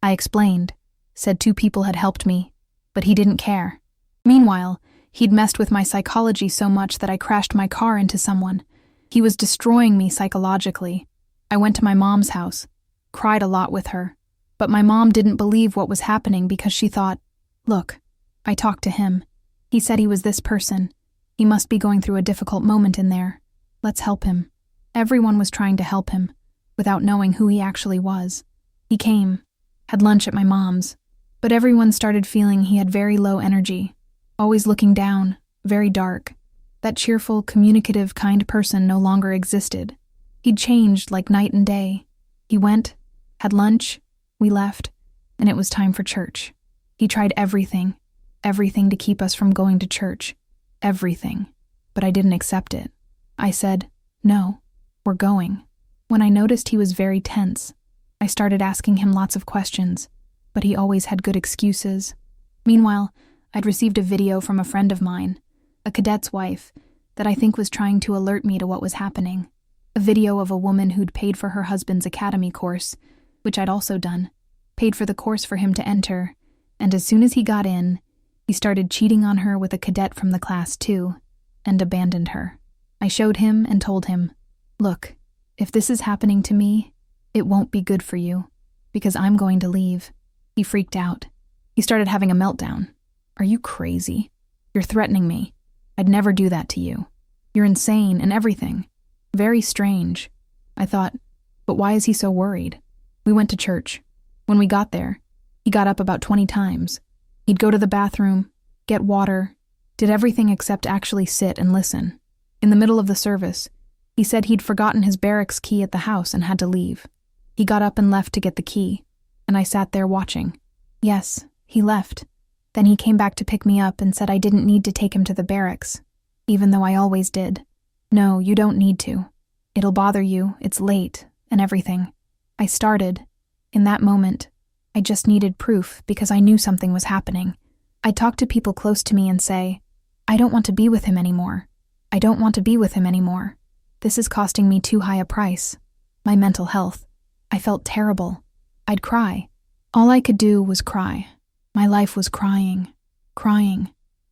I explained, said 2 people had helped me, but he didn't care. Meanwhile, he'd messed with my psychology so much that I crashed my car into someone. He was destroying me psychologically. I went to my mom's house, cried a lot with her, but my mom didn't believe what was happening because she thought, look, I talked to him. He said he was this person. He must be going through a difficult moment in there. Let's help him. Everyone was trying to help him, without knowing who he actually was. He came, had lunch at my mom's, but everyone started feeling he had very low energy, always looking down, very dark. That cheerful, communicative, kind person no longer existed. He'd changed like night and day. He went, had lunch, we left, and it was time for church. He tried everything to keep us from going to church. Everything. But I didn't accept it. I said, no, we're going. When I noticed he was very tense, I started asking him lots of questions, but he always had good excuses. Meanwhile, I'd received a video from a friend of mine, a cadet's wife, that I think was trying to alert me to what was happening. A video of a woman who'd paid for her husband's academy course, which I'd also done, paid for the course for him to enter, and as soon as he got in, he started cheating on her with a cadet from the class too, and abandoned her. I showed him and told him, look, if this is happening to me, it won't be good for you, because I'm going to leave. He freaked out. He started having a meltdown. Are you crazy? You're threatening me. I'd never do that to you. You're insane and everything. Very strange. I thought, but why is he so worried? We went to church. When we got there, he got up about 20 times. He'd go to the bathroom, get water, did everything except actually sit and listen. In the middle of the service, he said he'd forgotten his barracks key at the house and had to leave. He got up and left to get the key, and I sat there watching. Yes, he left. Then he came back to pick me up and said I didn't need to take him to the barracks, even though I always did. No, you don't need to. It'll bother you, it's late, and everything. I started. In that moment, I just needed proof because I knew something was happening. I'd talk to people close to me and say, I don't want to be with him anymore. I don't want to be with him anymore. This is costing me too high a price. My mental health. I felt terrible. I'd cry. All I could do was cry. My life was crying.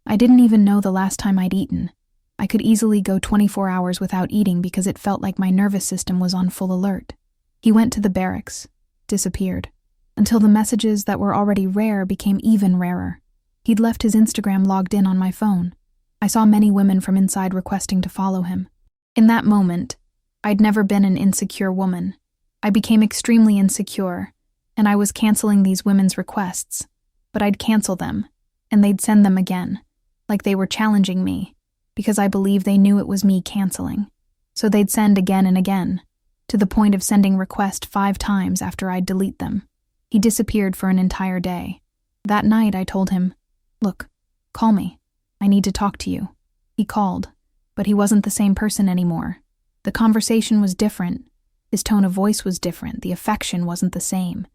I didn't even know the last time I'd eaten. I could easily go 24 hours without eating because it felt like my nervous system was on full alert. He went to the barracks, disappeared, until the messages that were already rare became even rarer. He'd left his Instagram logged in on my phone. I saw many women from inside requesting to follow him. In that moment, I'd never been an insecure woman. I became extremely insecure, and I was canceling these women's requests. But I'd cancel them, and they'd send them again, like they were challenging me, because I believe they knew it was me canceling. So they'd send again and again, to the point of sending request 5 times after I'd delete them. He disappeared for an entire day. That night I told him, look, call me. I need to talk to you. He called, but he wasn't the same person anymore. The conversation was different. His tone of voice was different. The affection wasn't the same.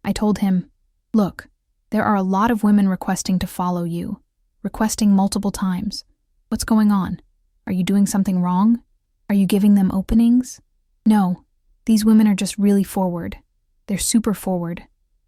I told him, look, there are a lot of women requesting to follow you, requesting multiple times. What's going on? Are you doing something wrong? Are you giving them openings? No, these women are just really forward. They're super forward.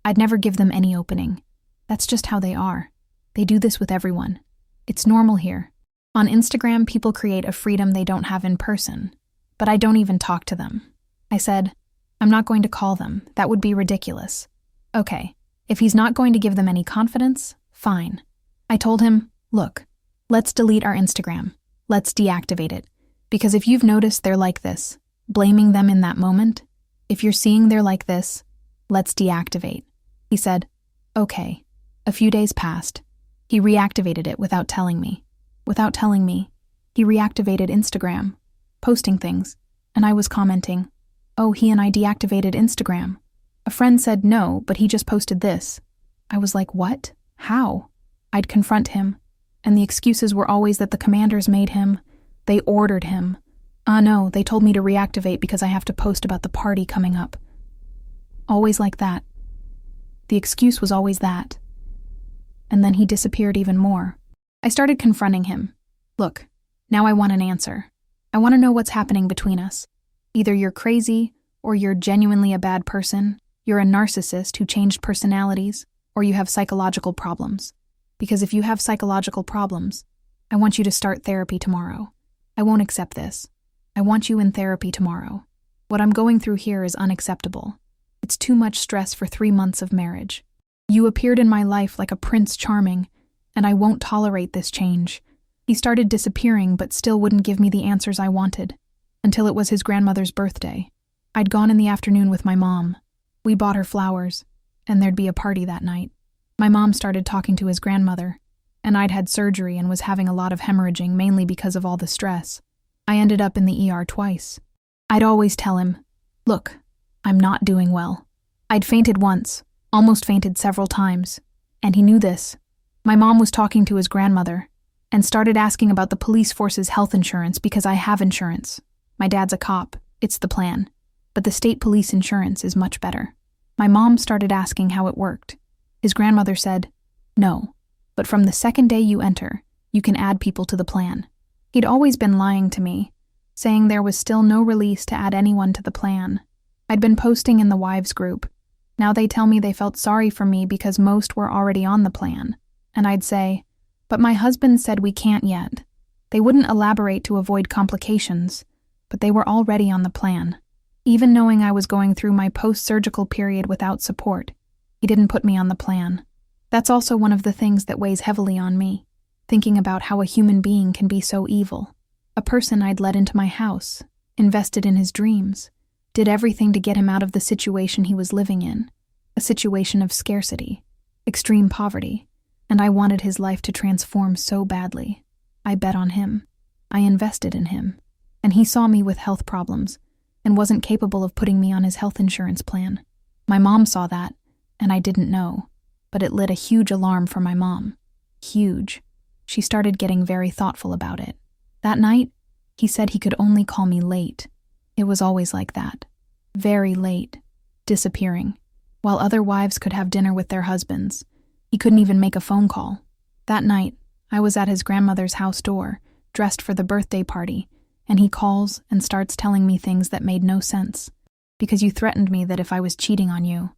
I'd never give them any opening. That's just how they are. They do this with everyone. It's normal here. On Instagram, people create a freedom they don't have in person, but I don't even talk to them. I said, I'm not going to call them. That would be ridiculous. Okay. If he's not going to give them any confidence, fine. I told him, look, let's delete our Instagram. Let's deactivate it. Because if you've noticed they're like this, blaming them in that moment, if you're seeing they're like this, let's deactivate. He said, okay. A few days passed. He reactivated it without telling me. Without telling me, he reactivated Instagram, posting things, and I was commenting, oh, he and I deactivated Instagram. A friend said no, but he just posted this. I was like, what? How? I'd confront him, and the excuses were always that the commanders made him. They ordered him. No, they told me to reactivate because I have to post about the party coming up. Always like that. The excuse was always that. And then he disappeared even more. I started confronting him. Look, now I want an answer. I want to know what's happening between us. Either you're crazy, or you're genuinely a bad person, you're a narcissist who changed personalities, or you have psychological problems. Because if you have psychological problems, I want you to start therapy tomorrow. I won't accept this. I want you in therapy tomorrow. What I'm going through here is unacceptable. It's too much stress for 3 months of marriage. You appeared in my life like a Prince Charming, and I won't tolerate this change. He started disappearing but still wouldn't give me the answers I wanted, until it was his grandmother's birthday. I'd gone in the afternoon with my mom. We bought her flowers, and there'd be a party that night. My mom started talking to his grandmother, and I'd had surgery and was having a lot of hemorrhaging mainly because of all the stress. I ended up in the ER twice. I'd always tell him, look, I'm not doing well. I'd fainted once, almost fainted several times, and he knew this. My mom was talking to his grandmother and started asking about the police force's health insurance because I have insurance. My dad's a cop, it's the plan, but the state police insurance is much better. My mom started asking how it worked. His grandmother said, no, but from the second day you enter, you can add people to the plan. He'd always been lying to me, saying there was still no release to add anyone to the plan. I'd been posting in the wives group. Now they tell me they felt sorry for me because most were already on the plan. And I'd say, but my husband said we can't yet. They wouldn't elaborate to avoid complications, but they were already on the plan. Even knowing I was going through my post-surgical period without support, he didn't put me on the plan. That's also one of the things that weighs heavily on me, thinking about how a human being can be so evil. A person I'd let into my house, invested in his dreams, did everything to get him out of the situation he was living in, a situation of scarcity, extreme poverty, and I wanted his life to transform so badly. I bet on him. I invested in him, and he saw me with health problems and wasn't capable of putting me on his health insurance plan. My mom saw that, and I didn't know, but it lit a huge alarm for my mom. Huge. She started getting very thoughtful about it. That night, he said he could only call me late. It was always like that. Very late. Disappearing. While other wives could have dinner with their husbands, he couldn't even make a phone call. That night, I was at his grandmother's house door, dressed for the birthday party, and he calls and starts telling me things that made no sense. Because you threatened me that if I was cheating on you,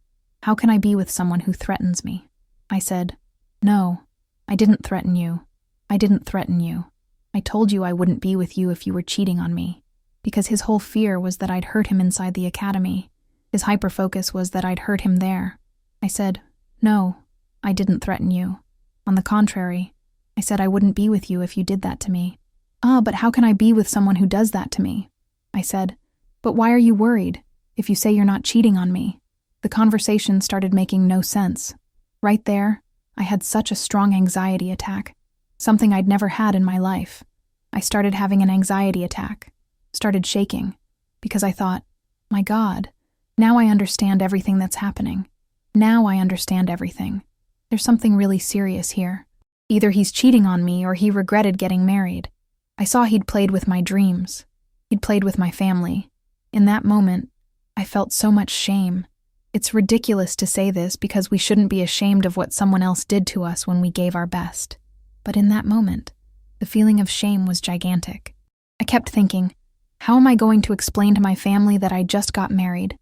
how can I be with someone who threatens me? I said, no, I didn't threaten you. I didn't threaten you. I told you I wouldn't be with you if you were cheating on me. Because his whole fear was that I'd hurt him inside the academy. His hyper-focus was that I'd hurt him there. I said, no, I didn't threaten you. On the contrary, I said I wouldn't be with you if you did that to me. But how can I be with someone who does that to me? I said, but why are you worried if you say you're not cheating on me? The conversation started making no sense. Right there, I had such a strong anxiety attack, something I'd never had in my life. I started having an anxiety attack, started shaking, because I thought, my God, now I understand everything that's happening. Now I understand everything. There's something really serious here. Either he's cheating on me or he regretted getting married. I saw he'd played with my dreams. He'd played with my family. In that moment, I felt so much shame. It's ridiculous to say this because we shouldn't be ashamed of what someone else did to us when we gave our best. But in that moment, the feeling of shame was gigantic. I kept thinking, how am I going to explain to my family that I just got married,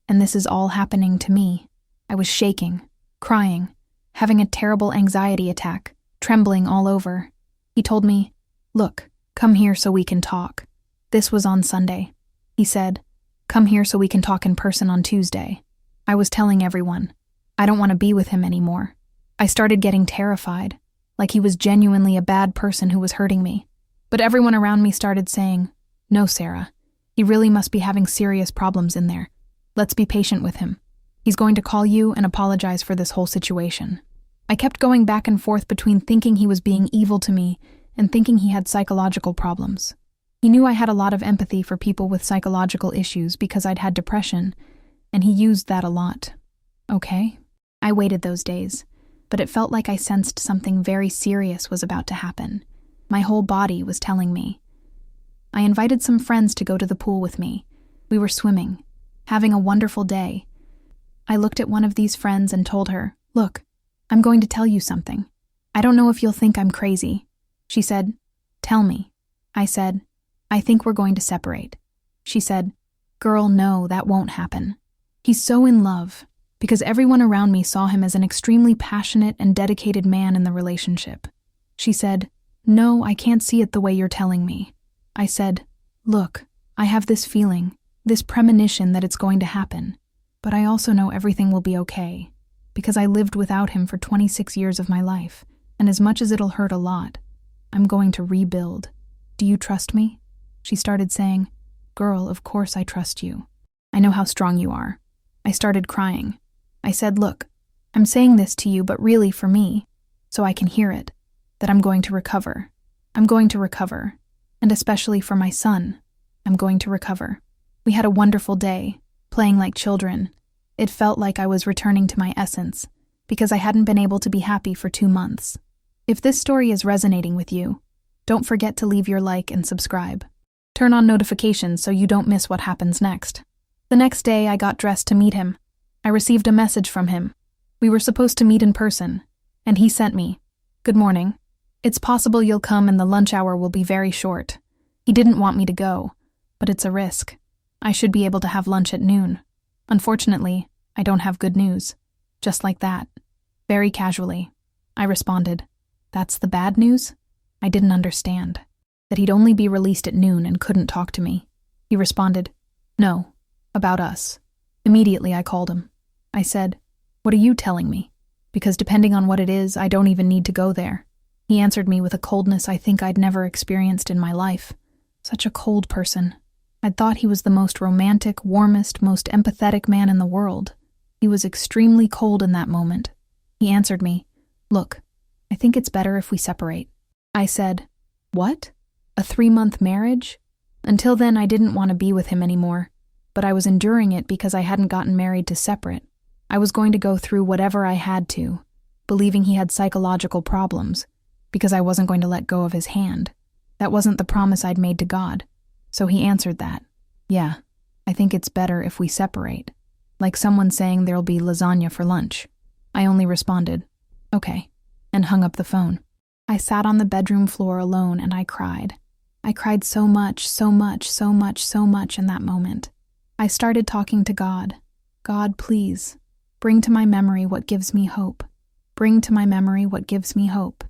and this is all happening to me? I was shaking, crying, having a terrible anxiety attack, trembling all over. He told me, look, come here so we can talk. This was on Sunday. He said, come here so we can talk in person on Tuesday. I was telling everyone, I don't want to be with him anymore. I started getting terrified, like he was genuinely a bad person who was hurting me. But everyone around me started saying, no, Sarah, he really must be having serious problems in there. Let's be patient with him. He's going to call you and apologize for this whole situation. I kept going back and forth between thinking he was being evil to me and thinking he had psychological problems. He knew I had a lot of empathy for people with psychological issues because I'd had depression, and he used that a lot. Okay? I waited those days, but it felt like I sensed something very serious was about to happen. My whole body was telling me. I invited some friends to go to the pool with me. We were swimming, having a wonderful day. I looked at one of these friends and told her, "Look, I'm going to tell you something. I don't know if you'll think I'm crazy." She said, "Tell me." I said, "I think we're going to separate." She said, "Girl, no, that won't happen. He's so in love," because everyone around me saw him as an extremely passionate and dedicated man in the relationship. She said, "No, I can't see it the way you're telling me." I said, "Look, I have this feeling, this premonition that it's going to happen, but I also know everything will be okay, because I lived without him for 26 years of my life, and as much as it'll hurt a lot, I'm going to rebuild. Do you trust me?" She started saying, "Girl, of course I trust you. I know how strong you are." I started crying. I said, "Look, I'm saying this to you, but really for me, so I can hear it, that I'm going to recover. I'm going to recover. And especially for my son, I'm going to recover." We had a wonderful day, playing like children. It felt like I was returning to my essence, because I hadn't been able to be happy for 2 months. If this story is resonating with you, don't forget to leave your like and subscribe. Turn on notifications so you don't miss what happens next. The next day, I got dressed to meet him. I received a message from him. We were supposed to meet in person, and he sent me, "Good morning. It's possible you'll come and the lunch hour will be very short." He didn't want me to go, but it's a risk. I should be able to have lunch at noon. Unfortunately, I don't have good news. Just like that. Very casually. I responded, "That's the bad news?" I didn't understand. That he'd only be released at noon and couldn't talk to me. He responded, "No, about us." Immediately I called him. I said, "What are you telling me? Because depending on what it is, I don't even need to go there." He answered me with a coldness I think I'd never experienced in my life. Such a cold person. I'd thought he was the most romantic, warmest, most empathetic man in the world. He was extremely cold in that moment. He answered me, "Look, I think it's better if we separate." I said, "What? A 3-month marriage?" Until then, I didn't want to be with him anymore, but I was enduring it because I hadn't gotten married to separate. I was going to go through whatever I had to, believing he had psychological problems, because I wasn't going to let go of his hand. That wasn't the promise I'd made to God. So he answered that, "Yeah, I think it's better if we separate." Like someone saying there'll be lasagna for lunch. I only responded, "Okay," and hung up the phone. I sat on the bedroom floor alone and I cried. I cried so much, so much, so much, so much in that moment. I started talking to God. "God, please, bring to my memory what gives me hope. Bring to my memory what gives me hope."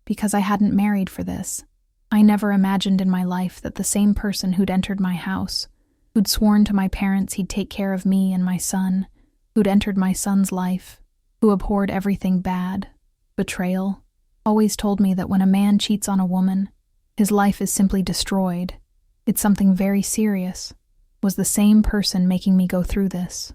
Because I hadn't married for this. I never imagined in my life that the same person who'd entered my house, who'd sworn to my parents he'd take care of me and my son, who'd entered my son's life, who abhorred everything bad, betrayal, always told me that when a man cheats on a woman, his life is simply destroyed. It's something very serious. Was the same person making me go through this.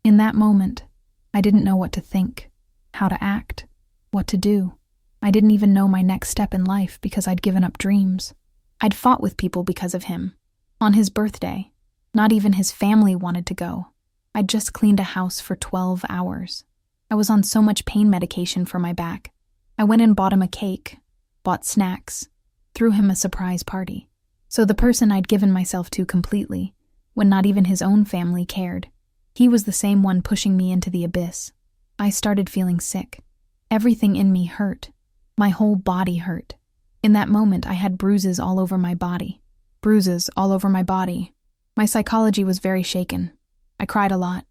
In that moment, I didn't know what to think, how to act, what to do. I didn't even know my next step in life because I'd given up dreams. I'd fought with people because of him. On his birthday, not even his family wanted to go. I'd just cleaned a house for 12 hours. I was on so much pain medication for my back. I went and bought him a cake, bought snacks, threw him a surprise party. So the person I'd given myself to completely, when not even his own family cared, he was the same one pushing me into the abyss. I started feeling sick. Everything in me hurt. My whole body hurt. In that moment, I had bruises all over my body. Bruises all over my body. My psychology was very shaken. I cried a lot.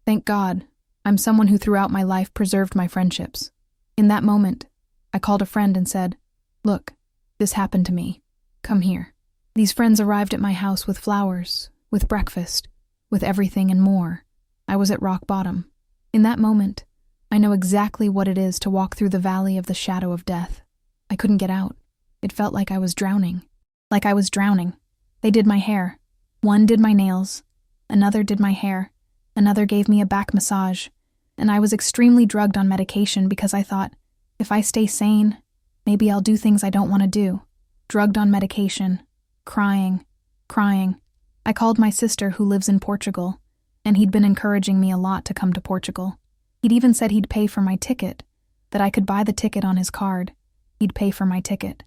Thank God, I'm someone who throughout my life preserved my friendships. In that moment, I called a friend and said, "Look, this happened to me. Come here." These friends arrived at my house with flowers, with breakfast, with everything and more. I was at rock bottom. In that moment, I know exactly what it is to walk through the valley of the shadow of death. I couldn't get out. It felt like I was drowning. They did my hair. One did my nails. Another did my hair. Another gave me a back massage. And I was extremely drugged on medication because I thought, if I stay sane, maybe I'll do things I don't want to do. Drugged on medication. Crying. I called my sister who lives in Portugal, and he'd been encouraging me a lot to come to Portugal. He'd even said he'd pay for my ticket, that I could buy the ticket on his card. He'd pay for my ticket.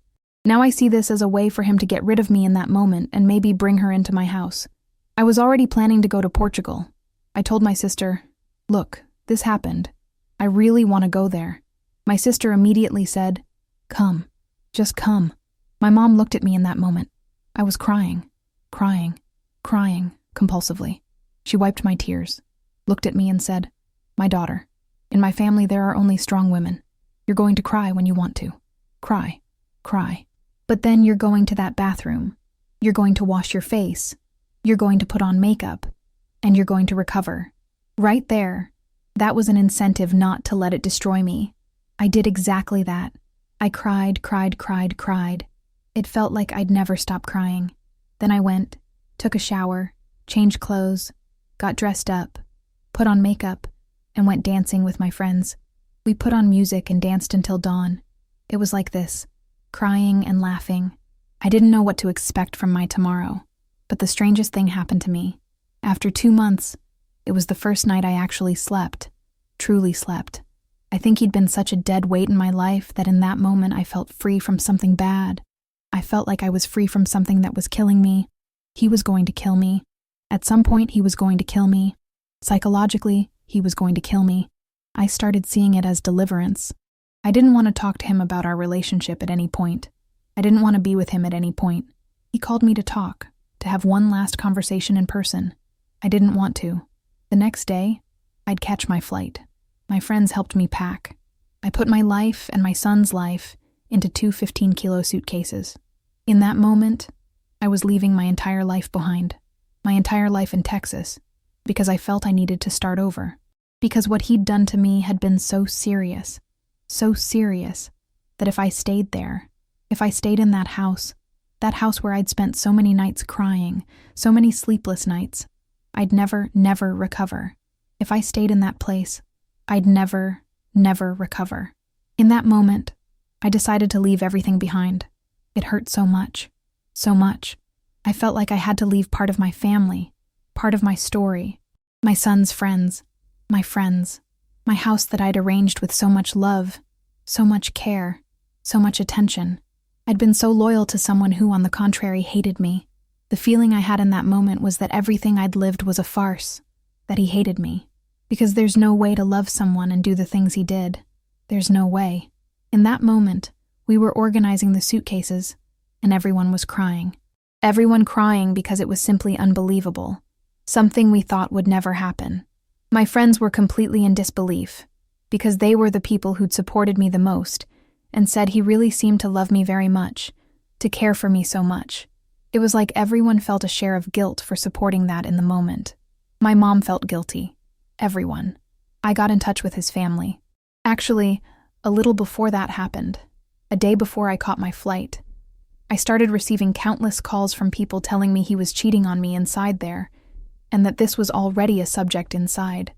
Now I see this as a way for him to get rid of me in that moment and maybe bring her into my house. I was already planning to go to Portugal. I told my sister, "Look, this happened. I really want to go there." My sister immediately said, "Come. Just come." My mom looked at me in that moment. I was crying compulsively. She wiped my tears, looked at me and said, "My daughter, in my family there are only strong women. You're going to cry when you want to. Cry. But then you're going to that bathroom. You're going to wash your face. You're going to put on makeup. And you're going to recover." Right there, that was an incentive not to let it destroy me. I did exactly that. I cried. It felt like I'd never stop crying. Then I went, took a shower, changed clothes, got dressed up, put on makeup, and went dancing with my friends. We put on music and danced until dawn. It was like this, crying and laughing. I didn't know what to expect from my tomorrow, but the strangest thing happened to me. After 2 months, it was the first night I actually slept, truly slept. I think he'd been such a dead weight in my life that in that moment I felt free from something bad. I felt like I was free from something that was killing me. He was going to kill me. At some point, he was going to kill me. Psychologically, he was going to kill me. I started seeing it as deliverance. I didn't want to talk to him about our relationship at any point. I didn't want to be with him at any point. He called me to talk, to have one last conversation in person. I didn't want to. The next day, I'd catch my flight. My friends helped me pack. I put my life and my son's life into 2 15-kilo suitcases. In that moment, I was leaving my entire life behind, my entire life in Texas, because I felt I needed to start over. Because what he'd done to me had been so serious, that if I stayed there, if I stayed in that house where I'd spent so many nights crying, so many sleepless nights, I'd never recover. If I stayed in that place, I'd never recover. In that moment, I decided to leave everything behind. It hurt so much. I felt like I had to leave part of my family, part of my story, my son's friends, my friends, my house that I'd arranged with so much love, so much care, so much attention. I'd been so loyal to someone who, on the contrary, hated me. The feeling I had in that moment was that everything I'd lived was a farce, that he hated me. Because there's no way to love someone and do the things he did. There's no way. In that moment, we were organizing the suitcases, and everyone was crying. Everyone crying because it was simply unbelievable. Something we thought would never happen. My friends were completely in disbelief, because they were the people who'd supported me the most, and said he really seemed to love me very much, to care for me so much. It was like everyone felt a share of guilt for supporting that in the moment. My mom felt guilty. Everyone. I got in touch with his family. Actually, a little before that happened, a day before I caught my flight, I started receiving countless calls from people telling me he was cheating on me inside there, and that this was already a subject inside.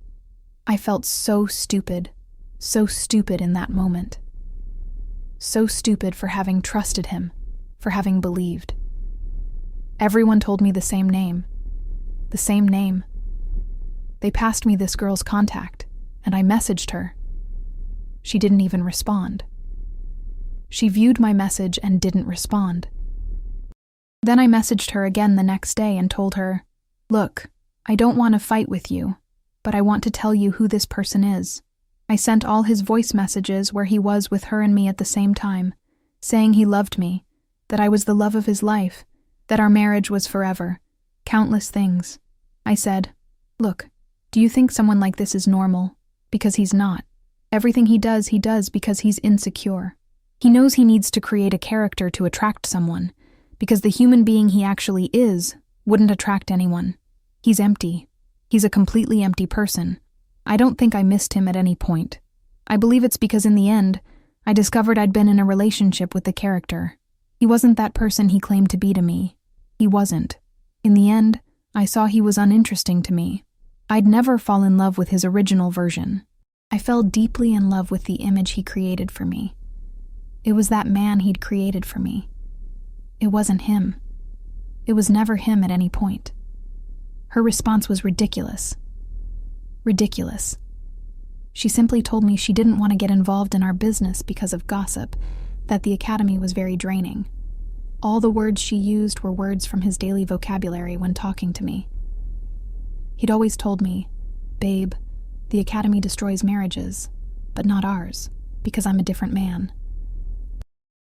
I felt so stupid in that moment. So stupid for having trusted him, for having believed. Everyone told me the same name. They passed me this girl's contact, and I messaged her. She didn't even respond. She viewed my message and didn't respond. Then I messaged her again the next day and told her, "Look, I don't want to fight with you, but I want to tell you who this person is." I sent all his voice messages where he was with her and me at the same time, saying he loved me, that I was the love of his life, that our marriage was forever, countless things. I said, "Look, do you think someone like this is normal? Because he's not. Everything he does because he's insecure. He knows he needs to create a character to attract someone, because the human being he actually is wouldn't attract anyone. He's empty. He's a completely empty person. I don't think I missed him at any point. I believe it's because in the end, I discovered I'd been in a relationship with the character. He wasn't that person he claimed to be to me. He wasn't. In the end, I saw he was uninteresting to me. I'd never fall in love with his original version. I fell deeply in love with the image he created for me. It was that man he'd created for me. It wasn't him. It was never him at any point. Her response was ridiculous. Ridiculous. She simply told me she didn't want to get involved in our business because of gossip, that the academy was very draining. All the words she used were words from his daily vocabulary when talking to me. He'd always told me, "Babe, the academy destroys marriages, but not ours, because I'm a different man.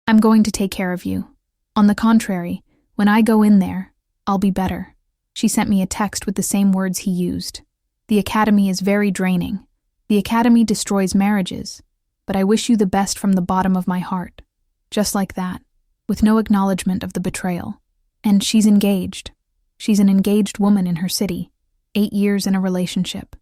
I'm going to take care of you. On the contrary, when I go in there, I'll be better." She sent me a text with the same words he used. "The academy is very draining. The academy destroys marriages, but I wish you the best from the bottom of my heart." Just like that, with no acknowledgement of the betrayal. And she's engaged. She's an engaged woman in her city, 8 years in a relationship.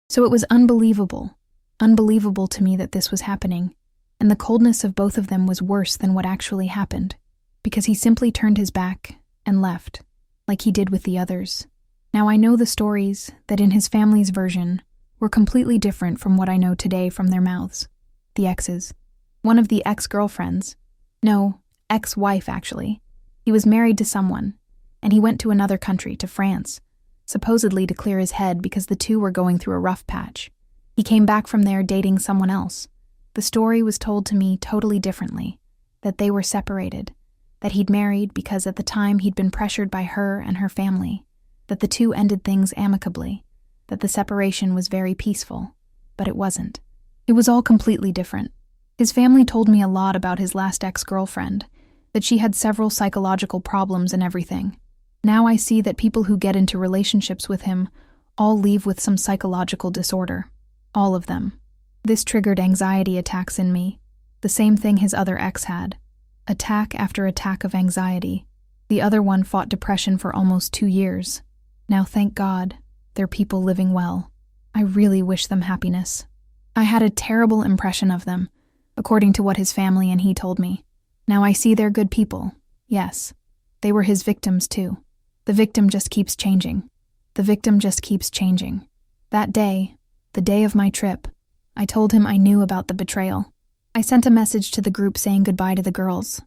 So it was unbelievable to me that this was happening, and the coldness of both of them was worse than what actually happened, because he simply turned his back and left, like he did with the others. Now I know the stories that in his family's version were completely different from what I know today from their mouths. The exes. One of the ex-girlfriends. No, ex-wife actually. He was married to someone, and he went to another country, to France, supposedly to clear his head because the two were going through a rough patch. He came back from there dating someone else. The story was told to me totally differently, that they were separated, that he'd married because at the time he'd been pressured by her and her family, that the two ended things amicably, that the separation was very peaceful, but it wasn't. It was all completely different. His family told me a lot about his last ex-girlfriend, that she had several psychological problems and everything. Now I see that people who get into relationships with him all leave with some psychological disorder. All of them. This triggered anxiety attacks in me, the same thing his other ex had. Attack after attack of anxiety. The other one fought depression for almost 2 years. Now thank God, they're people living well. I really wish them happiness. I had a terrible impression of them, according to what his family and he told me. Now I see they're good people. Yes, they were his victims too. The victim just keeps changing. The victim just keeps changing. That day, the day of my trip, I told him I knew about the betrayal. I sent a message to the group saying goodbye to the girls.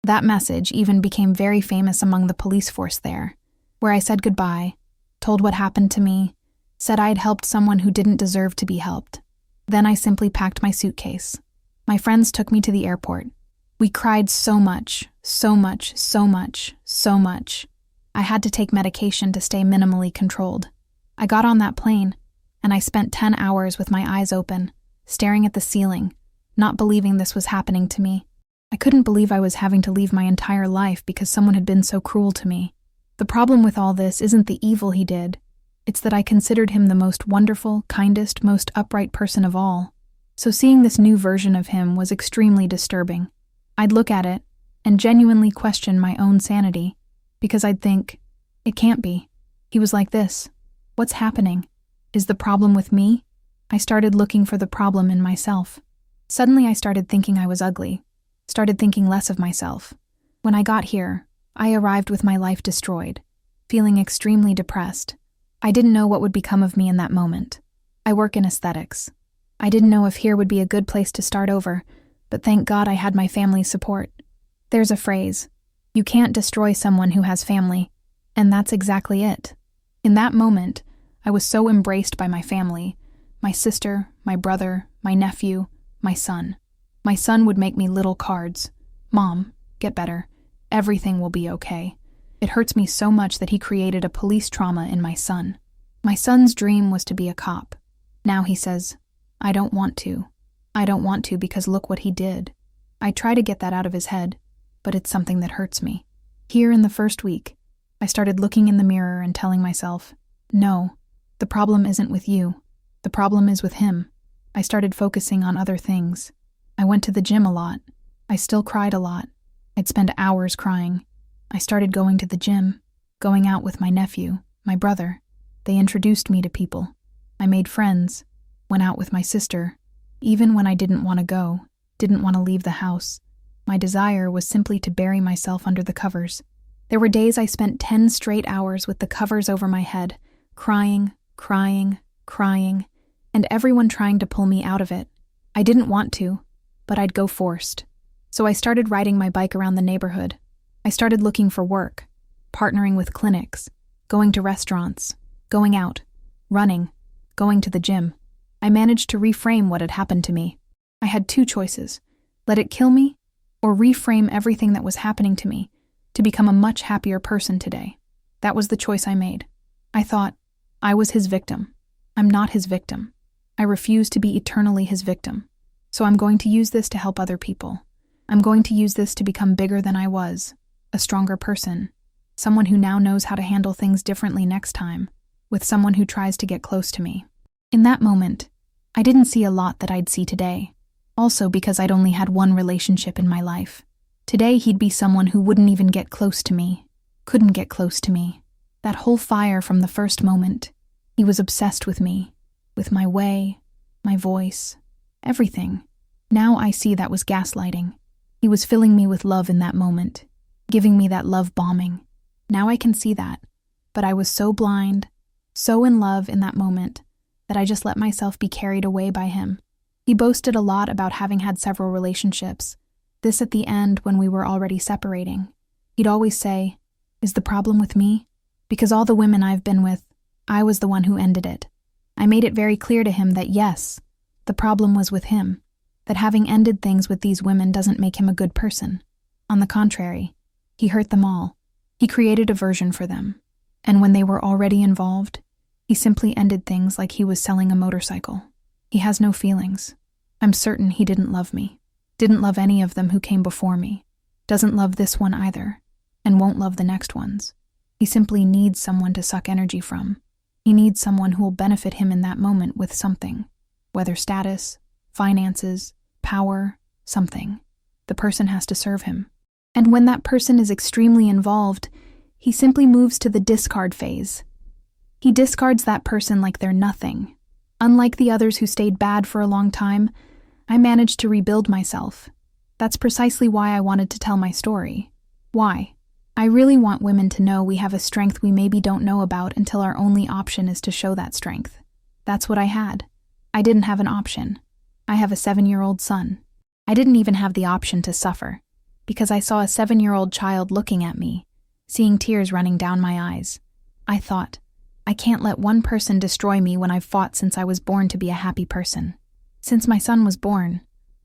That message even became very famous among the police force there, where I said goodbye, told what happened to me, said I'd helped someone who didn't deserve to be helped. Then I simply packed my suitcase. My friends took me to the airport. We cried so much. I had to take medication to stay minimally controlled. I got on that plane, and I spent 10 hours with my eyes open, staring at the ceiling, not believing this was happening to me. I couldn't believe I was having to leave my entire life because someone had been so cruel to me. The problem with all this isn't the evil he did. It's that I considered him the most wonderful, kindest, most upright person of all. So seeing this new version of him was extremely disturbing. I'd look at it and genuinely question my own sanity, because I'd think, it can't be. He was like this. What's happening? Is the problem with me? I started looking for the problem in myself. Suddenly I started thinking I was ugly, started thinking less of myself. When I got here, I arrived with my life destroyed, feeling extremely depressed. I didn't know what would become of me in that moment. I work in aesthetics. I didn't know if here would be a good place to start over, but thank God I had my family's support. There's a phrase, you can't destroy someone who has family, and that's exactly it. In that moment, I was so embraced by my family, my sister, my brother, my nephew, my son. My son would make me little cards. Mom, get better. Everything will be okay. It hurts me so much that he created a police trauma in my son. My son's dream was to be a cop. Now he says, I don't want to. I don't want to because look what he did. I try to get that out of his head, but it's something that hurts me. Here in the first week, I started looking in the mirror and telling myself, no, the problem isn't with you. The problem is with him. I started focusing on other things. I went to the gym a lot. I still cried a lot. I'd spend hours crying. I started going to the gym, going out with my nephew, my brother. They introduced me to people. I made friends, went out with my sister. Even when I didn't want to go, didn't want to leave the house, my desire was simply to bury myself under the covers. There were days I spent 10 straight hours with the covers over my head, crying, and everyone trying to pull me out of it. I didn't want to, but I'd go forced. So I started riding my bike around the neighborhood. I started looking for work, partnering with clinics, going to restaurants, going out, running, going to the gym. I managed to reframe what had happened to me. I had two choices: let it kill me, or reframe everything that was happening to me to become a much happier person today. That was the choice I made. I thought, I was his victim. I'm not his victim. I refuse to be eternally his victim. So I'm going to use this to help other people. I'm going to use this to become bigger than I was, a stronger person, someone who now knows how to handle things differently next time, with someone who tries to get close to me. In that moment, I didn't see a lot that I'd see today. Also because I'd only had one relationship in my life. Today he'd be someone who wouldn't even get close to me, couldn't get close to me. That whole fire from the first moment. He was obsessed with me, with my way, my voice, everything. Now I see that was gaslighting. He was filling me with love in that moment, giving me that love bombing. Now I can see that, but I was so blind, so in love in that moment, that I just let myself be carried away by him. He boasted a lot about having had several relationships, this at the end when we were already separating. He'd always say, "Is the problem with me? Because all the women I've been with, I was the one who ended it." I made it very clear to him that yes, the problem was with him, that having ended things with these women doesn't make him a good person. On the contrary, he hurt them all. He created aversion for them. And when they were already involved, he simply ended things like he was selling a motorcycle. He has no feelings. I'm certain he didn't love me. Didn't love any of them who came before me. Doesn't love this one either, and won't love the next ones. He simply needs someone to suck energy from. He needs someone who will benefit him in that moment with something, whether status, finances, power, something. The person has to serve him. And when that person is extremely involved, he simply moves to the discard phase. He discards that person like they're nothing. Unlike the others who stayed bad for a long time, I managed to rebuild myself. That's precisely why I wanted to tell my story. Why? I really want women to know we have a strength we maybe don't know about until our only option is to show that strength. That's what I had. I didn't have an option. I have a 7-year-old son. I didn't even have the option to suffer, because I saw a 7-year-old child looking at me, seeing tears running down my eyes. I thought, I can't let one person destroy me when I've fought since I was born to be a happy person. Since my son was born,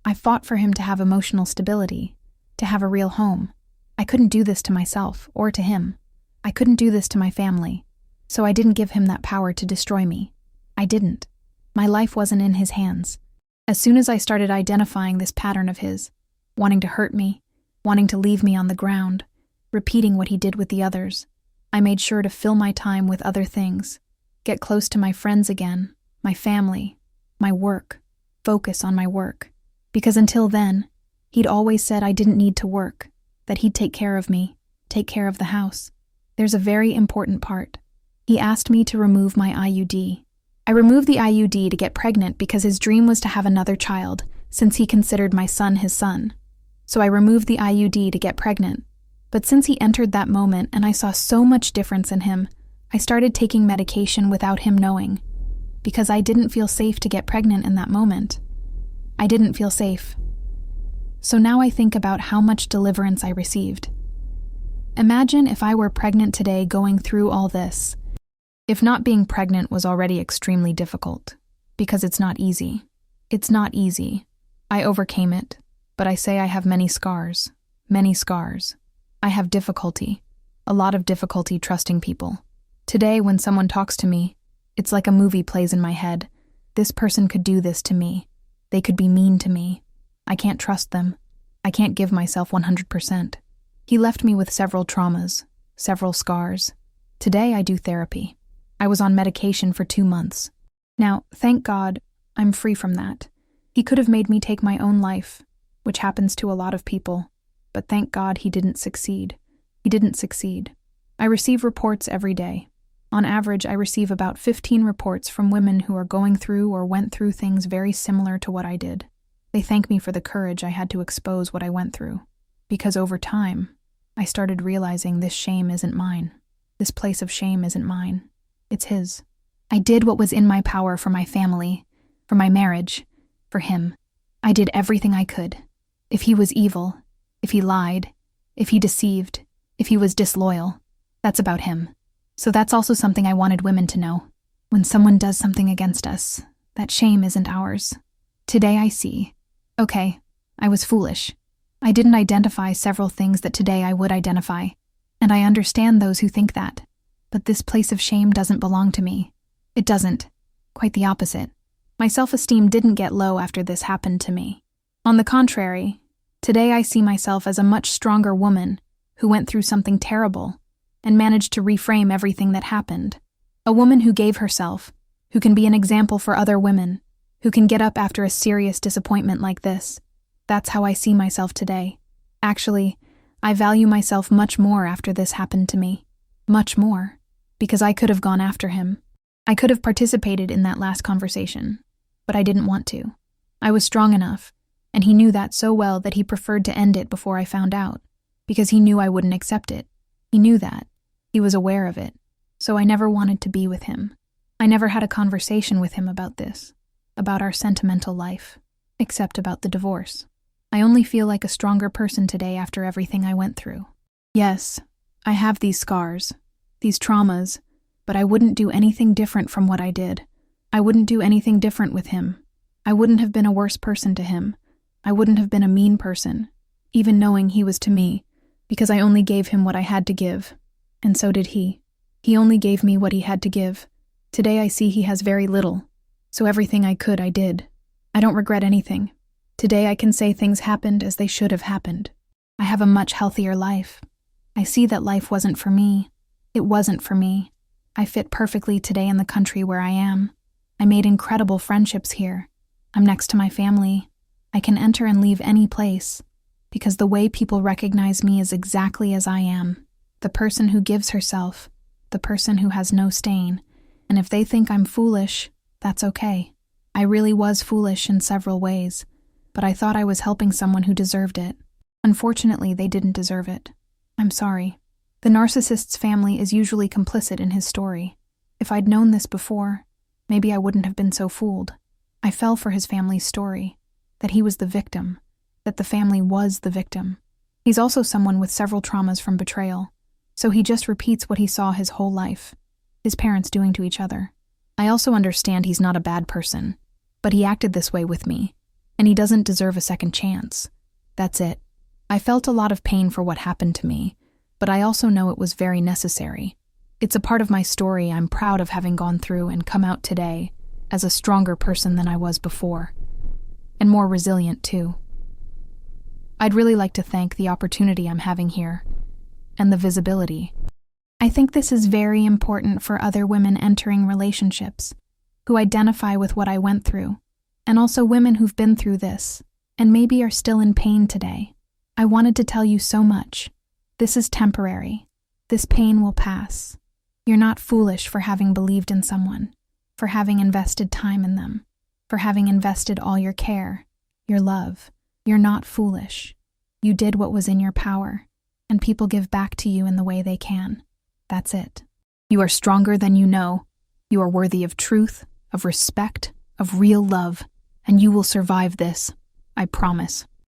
I fought for him to have emotional stability, to have a real home. I couldn't do this to myself or to him. I couldn't do this to my family, so I didn't give him that power to destroy me. I didn't. My life wasn't in his hands. As soon as I started identifying this pattern of his, wanting to hurt me, wanting to leave me on the ground, repeating what he did with the others, I made sure to fill my time with other things, get close to my friends again, my family, my work, focus on my work. Because until then, he'd always said I didn't need to work, that he'd take care of me, take care of the house. There's a very important part. He asked me to remove my IUD. I removed the IUD to get pregnant because his dream was to have another child, since he considered my son his son. So I removed the IUD to get pregnant. But since he entered that moment and I saw so much difference in him, I started taking medication without him knowing, because I didn't feel safe to get pregnant in that moment. I didn't feel safe. So now I think about how much deliverance I received. Imagine if I were pregnant today going through all this. If not being pregnant was already extremely difficult, because it's not easy. It's not easy. I overcame it, but I say I have many scars. Many scars. I have difficulty. A lot of difficulty trusting people. Today, when someone talks to me, it's like a movie plays in my head. This person could do this to me. They could be mean to me. I can't trust them. I can't give myself 100%. He left me with several traumas, several scars. Today, I do therapy. I was on medication for 2 months. Now, thank God, I'm free from that. He could have made me take my own life, which happens to a lot of people. But thank God he didn't succeed. He didn't succeed. I receive reports every day. On average, I receive about 15 reports from women who are going through or went through things very similar to what I did. They thank me for the courage I had to expose what I went through. Because over time, I started realizing this shame isn't mine. This place of shame isn't mine. It's his. I did what was in my power for my family, for my marriage, for him. I did everything I could. If he was evil, if he lied, if he deceived, if he was disloyal, that's about him. So that's also something I wanted women to know. When someone does something against us, that shame isn't ours. Today I see. Okay, I was foolish. I didn't identify several things that today I would identify, and I understand those who think that. But this place of shame doesn't belong to me. It doesn't. Quite the opposite. My self-esteem didn't get low after this happened to me. On the contrary, today I see myself as a much stronger woman who went through something terrible and managed to reframe everything that happened. A woman who gave herself, who can be an example for other women, who can get up after a serious disappointment like this. That's how I see myself today. Actually, I value myself much more after this happened to me. Much more. Because I could have gone after him. I could have participated in that last conversation, but I didn't want to. I was strong enough, and he knew that so well that he preferred to end it before I found out, because he knew I wouldn't accept it. He knew that. He was aware of it. So I never wanted to be with him. I never had a conversation with him about this, about our sentimental life, except about the divorce. I only feel like a stronger person today after everything I went through. Yes, I have these scars, these traumas, but I wouldn't do anything different from what I did. I wouldn't do anything different with him. I wouldn't have been a worse person to him. I wouldn't have been a mean person, even knowing he was to me, because I only gave him what I had to give. And so did he. He only gave me what he had to give. Today I see he has very little, so everything I could I did. I don't regret anything. Today I can say things happened as they should have happened. I have a much healthier life. I see that life wasn't for me. It wasn't for me. I fit perfectly today in the country where I am. I made incredible friendships here. I'm next to my family. I can enter and leave any place, because the way people recognize me is exactly as I am. The person who gives herself, the person who has no stain, and if they think I'm foolish, that's okay. I really was foolish in several ways, but I thought I was helping someone who deserved it. Unfortunately, they didn't deserve it. I'm sorry. The narcissist's family is usually complicit in his story. If I'd known this before, maybe I wouldn't have been so fooled. I fell for his family's story, that he was the victim, that the family was the victim. He's also someone with several traumas from betrayal, so he just repeats what he saw his whole life, his parents doing to each other. I also understand he's not a bad person, but he acted this way with me, and he doesn't deserve a second chance. That's it. I felt a lot of pain for what happened to me, but I also know it was very necessary. It's a part of my story I'm proud of having gone through and come out today as a stronger person than I was before, and more resilient too. I'd really like to thank the opportunity I'm having here, and the visibility. I think this is very important for other women entering relationships, who identify with what I went through, and also women who've been through this, and maybe are still in pain today. I wanted to tell you so much. This is temporary. This pain will pass. You're not foolish for having believed in someone, for having invested time in them, for having invested all your care, your love. You're not foolish. You did what was in your power, and people give back to you in the way they can. That's it. You are stronger than you know. You are worthy of truth, of respect, of real love, and you will survive this. I promise.